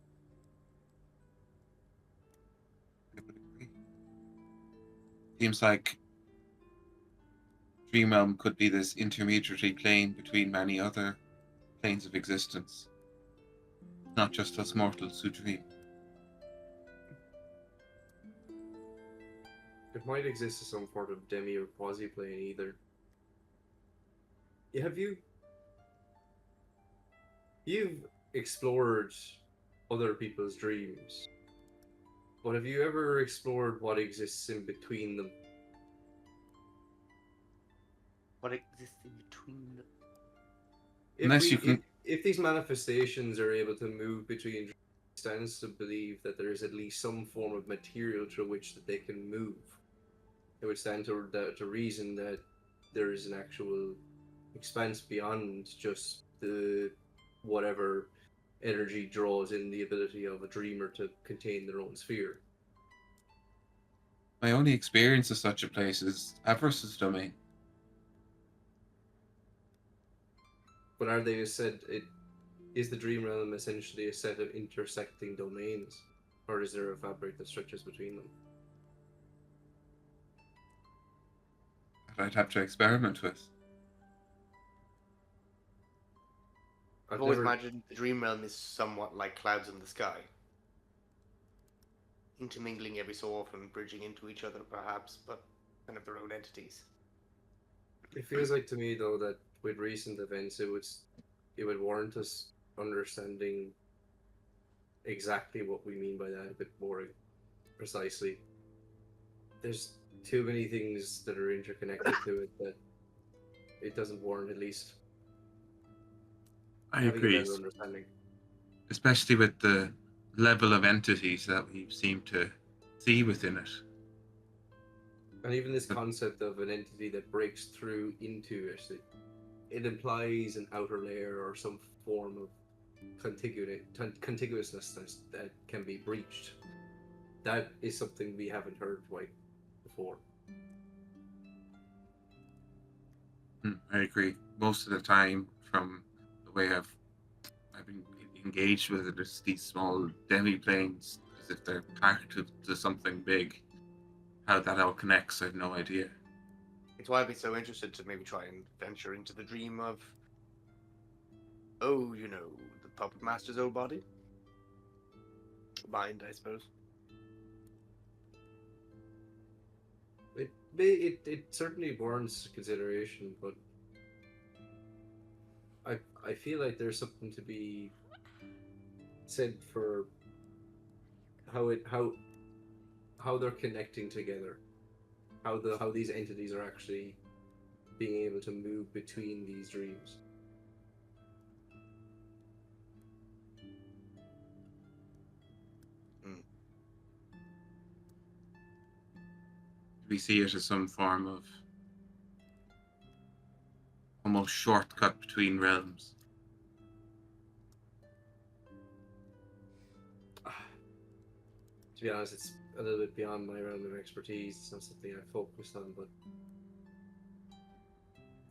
I would agree. Seems like Dream Realm could be this intermediary plane between many other planes of existence. Not just us mortals who dream. It might exist as some sort of demi or quasi plane either. Have you've explored other people's dreams, but have you ever explored what exists in between them? What exists in between them? Unless you can- If these manifestations are able to move between dreams, it stands to believe that there is at least some form of material through which that they can move. It would stand to reason that there is an actual expanse beyond just the whatever energy draws in the ability of a dreamer to contain their own sphere. My only experience of such a place is Avarice's domain. But are they is the dream realm essentially a set of intersecting domains, or is there a fabric that stretches between them? That I'd have to experiment with. I've always imagined the dream realm is somewhat like clouds in the sky. Intermingling every so often, bridging into each other perhaps, but kind of their own entities. It feels like to me though that with recent events it would warrant us understanding exactly what we mean by that a bit more precisely. There's too many things that are interconnected to it that it doesn't warrant at least I having agree. a better understanding. Especially with the level of entities that we seem to see within it. And even this concept of an entity that breaks through into it implies an outer layer or some form of contiguousness that can be breached. That is something we haven't heard quite before. I agree. Most of the time, from the way I've been engaged with it, it's these small demi-planes, as if they're part to something big. How that all connects, I have no idea. It's why I'd be so interested to maybe try and venture into the dream of, the puppet master's old body. Mind, I suppose. It certainly warrants consideration, but I feel like there's something to be said for how they're connecting together, how these entities are actually being able to move between these dreams. We see it as some form of almost shortcut between realms. To be honest, it's a little bit beyond my realm of expertise. It's not something I focused on, but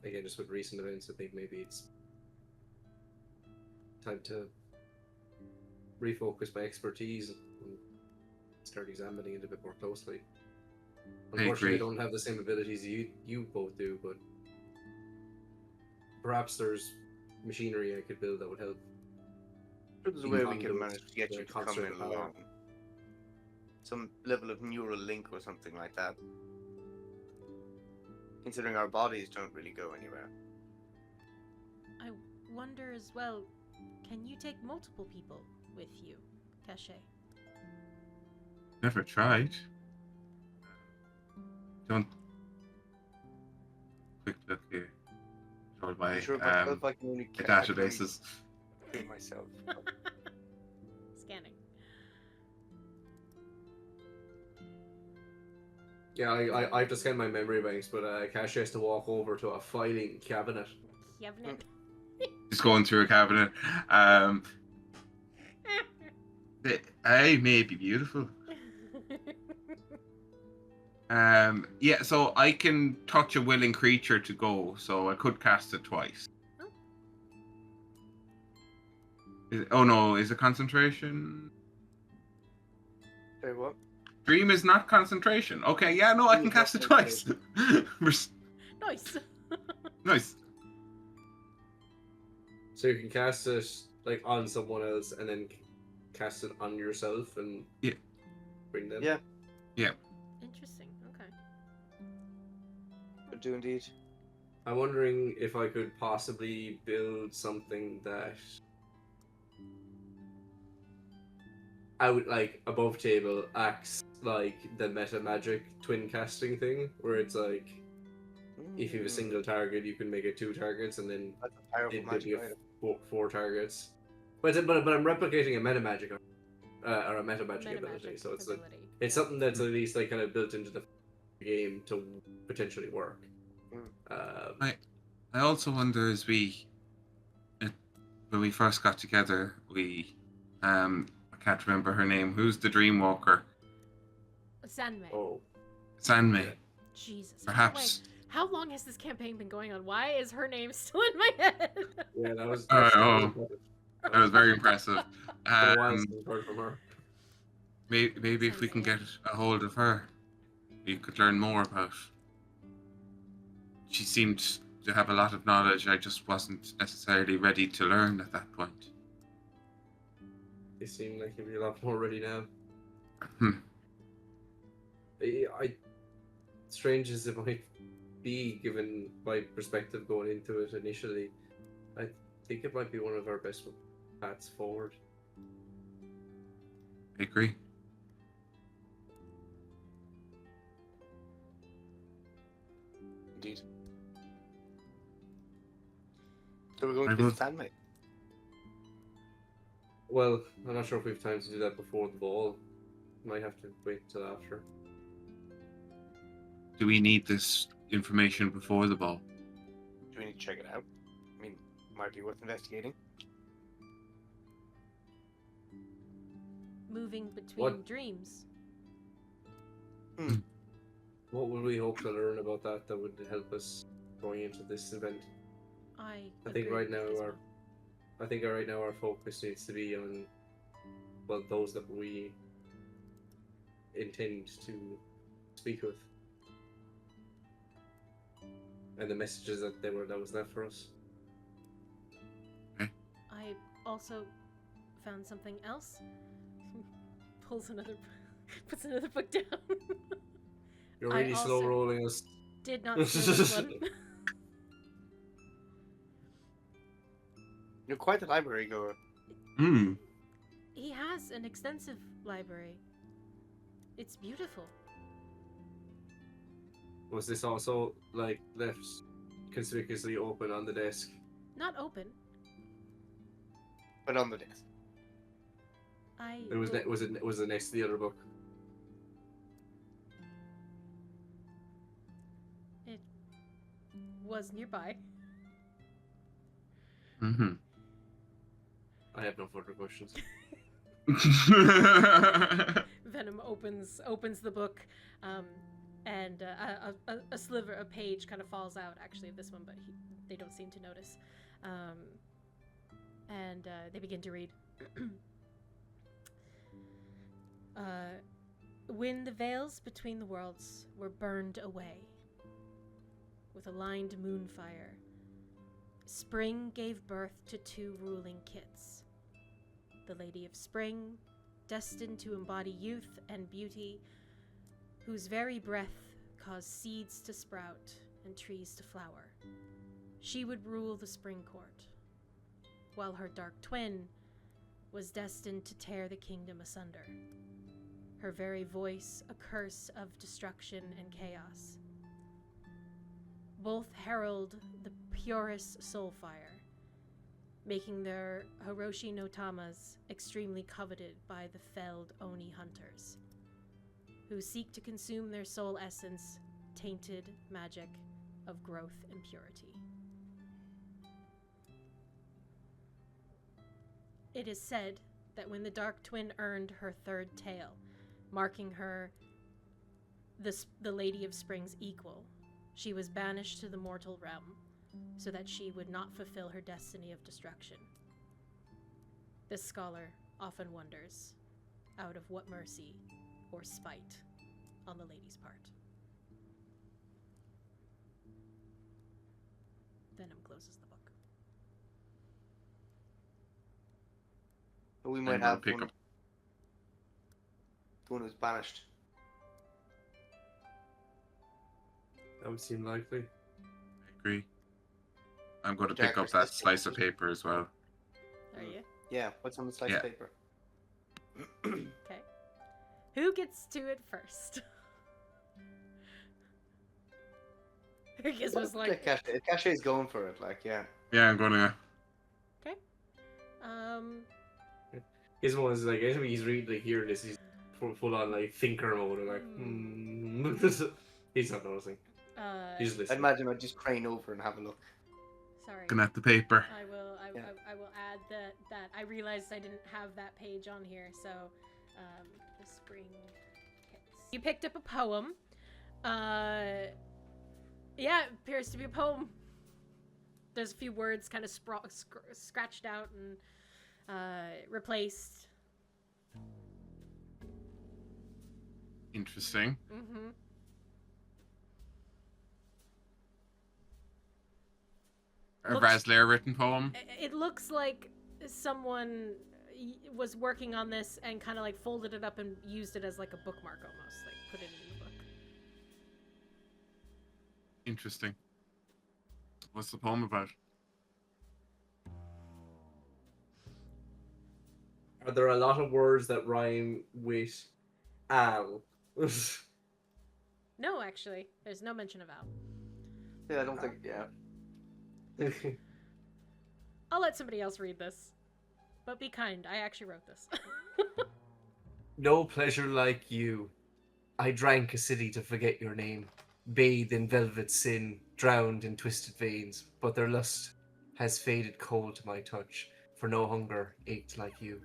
again, just with recent events, I think maybe it's time to refocus my expertise and start examining it a bit more closely. Unfortunately, I don't have the same abilities you both do, but perhaps there's machinery I could build that would help. There's a way we can manage to get you to come in along. Some level of neural link or something like that. Considering our bodies don't really go anywhere. I wonder as well, can you take multiple people with you, Caché? Never tried. Don't. Quick look here. controlled by Sure, myself, I can only databases. do myself. Scanning. Yeah, I have to scan my memory banks, but Caché has to walk over to a filing cabinet. Cabinet. Just going through a cabinet. They may be beautiful. Yeah, so I can touch a willing creature to go, so I could cast it twice. Oh no, is it concentration? Say what? Dream is not concentration. Okay, yeah, no, I can cast it twice. Nice. Nice. So you can cast it like on someone else, and then cast it on yourself, and bring them. Yeah. Yeah. Interesting. Okay. Could do indeed. I'm wondering if I could possibly build something that I would like above table acts like the meta magic twin casting thing, where it's like if you have a single target, you can make it 2 targets, and then That's a powerful it'd magic be item. 4 targets. But I'm replicating a meta magic or a meta magic ability, Metamagic so it's like ability. it's something that's at least like kind of built into the game to potentially work. I also wonder as when we first got together, I can't remember her name. Who's the Dreamwalker? Sanmei. Oh, Sanmei. Yeah. Jesus. Perhaps. Wait, how long has this campaign been going on? Why is her name still in my head? yeah, that was. That was very impressive. Been a while since we've heard from her. Maybe if we can get a hold of her, we could learn more about. She seemed to have a lot of knowledge. I just wasn't necessarily ready to learn at that point. They seem like you'd be a lot more ready now. Hmm. Strange as it might be, given my perspective going into it initially, I think it might be one of our best paths forward. I agree. Indeed. So we're going to visit Sanmei. Well, I'm not sure if we have time to do that before the ball. Might have to wait till after. Do we need this information before the ball? Do we need to check it out? I mean, might be worth investigating. Moving between What? dreams. What would we hope to learn about that would help us going into this event? I think agree right now with Gizmo. our focus needs to be on, well, those that we intend to speak with, and the messages that was left for us. I also found something else. Puts another book down. You're I really slow also rolling us. Did not see this one. You're quite the library goer. Hmm. He has an extensive library. It's beautiful. Was this also like left conspicuously open on the desk? Not open. But on the desk. Was it next to the other book? It was nearby. Mm-hmm. I have no further questions. Venom opens the book, and a sliver, a page, kind of falls out actually of this one, but they don't seem to notice. And they begin to read. When the veils between the worlds were burned away with a lined moonfire, Spring gave birth to 2 ruling kits. The Lady of Spring, destined to embody youth and beauty, whose very breath caused seeds to sprout and trees to flower. She would rule the Spring Court, while her dark twin was destined to tear the kingdom asunder. Her very voice a curse of destruction and chaos. Both herald the purest soul fire, making their Hiroshi no Tamas extremely coveted by the felled Oni hunters, who seek to consume their soul essence, tainted magic of growth and purity. It is said that when the Dark Twin earned her third tail, marking her the Lady of Spring's equal, she was banished to the mortal realm so that she would not fulfill her destiny of destruction. This scholar often wonders, out of what mercy or spite on the lady's part. Venom closes the book. We might I'm gonna have pick one, up. the one who's banished. That would seem likely. I agree. I'm going to Jack pick up versus that the slice of Simpsons. paper as well. Are you? Yeah, what's on the slice Yeah. of paper? Okay. Who gets to it first? Gizmo's like, Caché is going for it, like, yeah. Yeah, I'm gonna. Gizmo is like, anytime he's reading, like, hearing this, he's full on, like, thinker mode, and like, he's not noticing. He's I'd listening. imagine I'd just crane over and have a look. sorry. Looking at the paper. I will add that I realized I didn't have that page on here, so the spring hits. You picked up a poem. Yeah, it appears to be a poem. There's a few words kind of scratched out and replaced. Interesting. Mm-hmm. A Looks- Raslair written poem. It looks like someone was working on this and kind of like folded it up and used it as like a bookmark almost, like put it in the book. Interesting. What's the poem about? Are there a lot of words that rhyme with al? No, actually, there's no mention of Al. Yeah, I don't think, yeah. I'll let somebody else read this, but be kind. I actually wrote this. No pleasure like you. I drank a city to forget your name, bathed in velvet sin, drowned in twisted veins, but their lust has faded cold to my touch, for no hunger ached like you.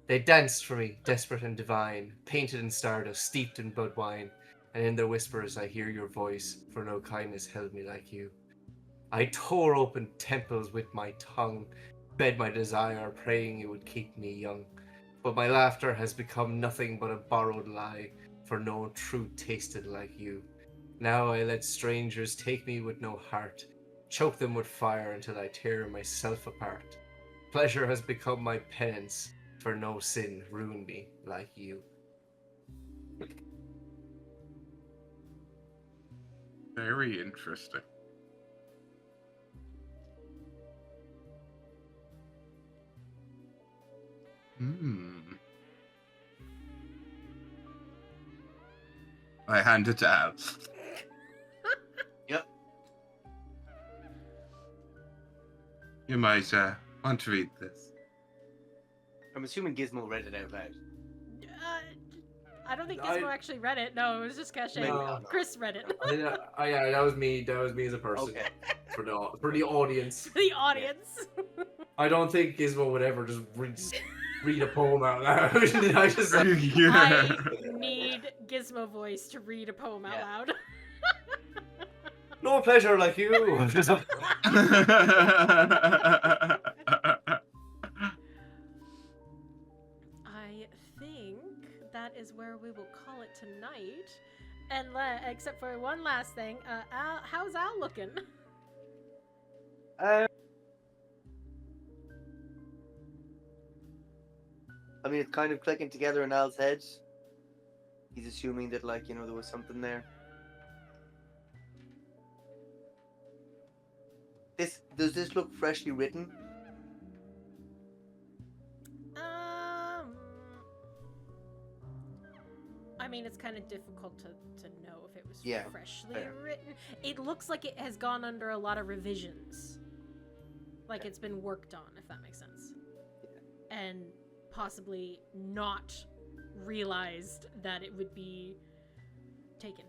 They danced for me, desperate and divine, painted in stardust, steeped in blood wine, and in their whispers I hear your voice, for no kindness held me like you. I tore open temples with my tongue, fed my desire, praying it would keep me young. But my laughter has become nothing but a borrowed lie, for no truth tasted like you. Now I let strangers take me with no heart, choke them with fire until I tear myself apart. Pleasure has become my penance, for no sin ruined me like you. Very interesting. I hand it to Al. Yep. You might want to read this. I'm assuming Gizmo read it out loud. I don't think Gizmo actually read it. No, it was just Caché. No. Chris read it. Yeah, that was me. That was me as a person. Okay. For the audience. The audience. I don't think Gizmo would ever just read a poem out loud. I just like, I need Gizmo voice to read a poem out Yeah. loud. no pleasure like you. I think that is where we will call it tonight. And except for one last thing, Al, how's Al looking? I mean, it's kind of clicking together in Al's head. He's assuming that, like, there was something there. Does this look freshly written? I I mean, it's kind of difficult to know if it was Yeah, freshly fair. written. It looks like it has gone under a lot of revisions. Like it's been worked on, if that makes sense. And possibly not realized that it would be taken.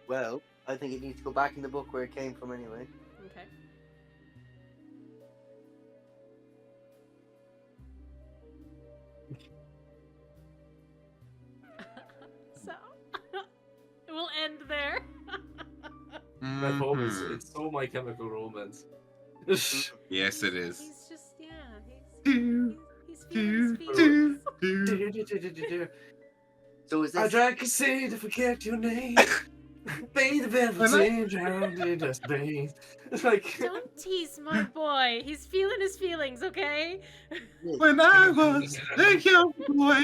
Well, I think it needs to go back in the book where it came from anyway. Okay. So, we'll end there. That home is Mhm. it's so My Chemical Romance. Yes, it is. He's just, yeah, Do, he's feeling his do, feelings. do. So is I this drank a sea to forget your name. Bathe the velveteen, drowned in dust veins. It's like Don't tease my boy. He's feeling his feelings, okay? When I was a young boy.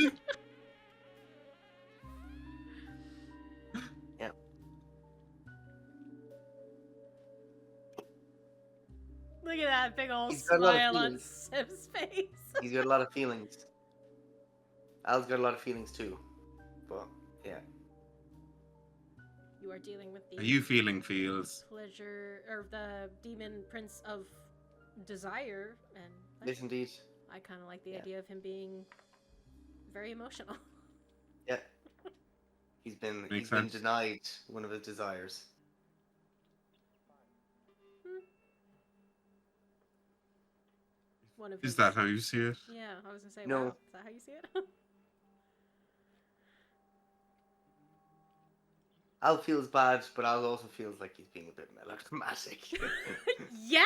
Look at that big old He's got a lot of smile on feelings. Sim's face. He's got a lot of feelings. Al's got a lot of feelings too. But yeah. You are dealing with the Are you feeling feels? pleasure, or the demon prince of desire, and Yes indeed. I kind of like the Yeah. idea of him being very emotional. Yeah. He's been Makes been sense. denied one of his desires. One of Is his- that how you see it? Yeah, I was gonna say. No. Wow, is that how you see it? Al feels bad, but Al also feels like he's being a bit melodramatic. Yeah.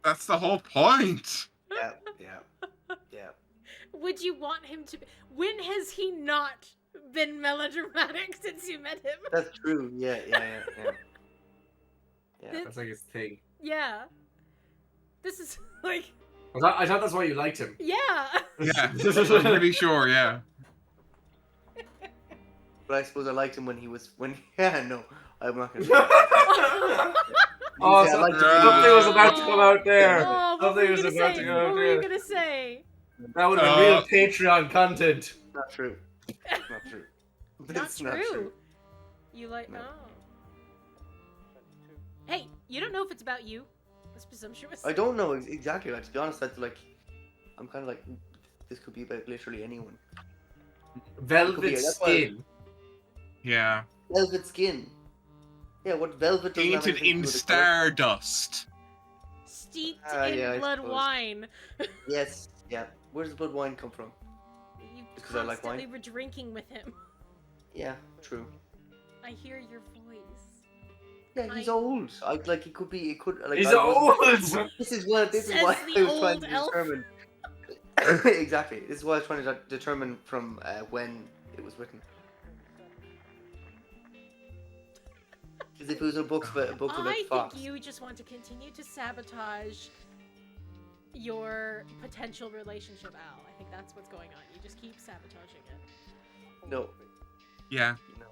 That's the whole point. yeah. Would you want him to be? When has he not been melodramatic since you met him? That's true. Yeah. that's like his thing. Yeah. This is like, I thought that's why you liked him. yeah. Yeah, I'm pretty sure. Yeah. But I suppose I liked him when he was Yeah, no, I'm not gonna. Oh, Yeah, I liked him when he something was about to come out there. Oh, what Something were you was gonna about say? to come What out were you there. gonna say? That would have been real Patreon content. Not true. Not true. Not It's true. You like? No. Oh. Hey, you don't know if it's about you. That's presumptuous. I don't know exactly. Like to be honest, that's like, I'm kind of like, this could be about literally anyone. Velvet that's why- skin. Yeah. Velvet skin. Yeah, what velvet? doesn't have Painted anything to in do with the stardust. Steeped Ah, in yeah, I blood suppose. wine. color. Yes. Yeah. Where does blood wine come from? You Because I like constantly wine? were drinking with him. Yeah. True. I hear your voice. Yeah, he's I- old. I like. He could be. It could. Like, He's I wasn't- old. This is what. This is Says why the I was trying old to elf. determine. Exactly. This is what I was trying to determine from when it was written. Because if it was a book about I think Fox, you just want to continue to sabotage your potential relationship, Al. I think that's what's going on. You just keep sabotaging it. no, Yeah. no.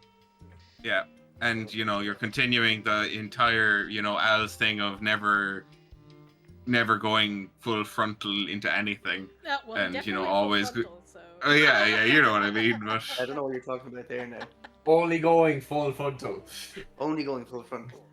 Yeah. And you're continuing the entire, Al's thing of never going full frontal into anything. Well, And, definitely always full frontal, so. Oh yeah, you know what I mean. But I don't know what you're talking about there now. Only going full frontal. Only going full frontal.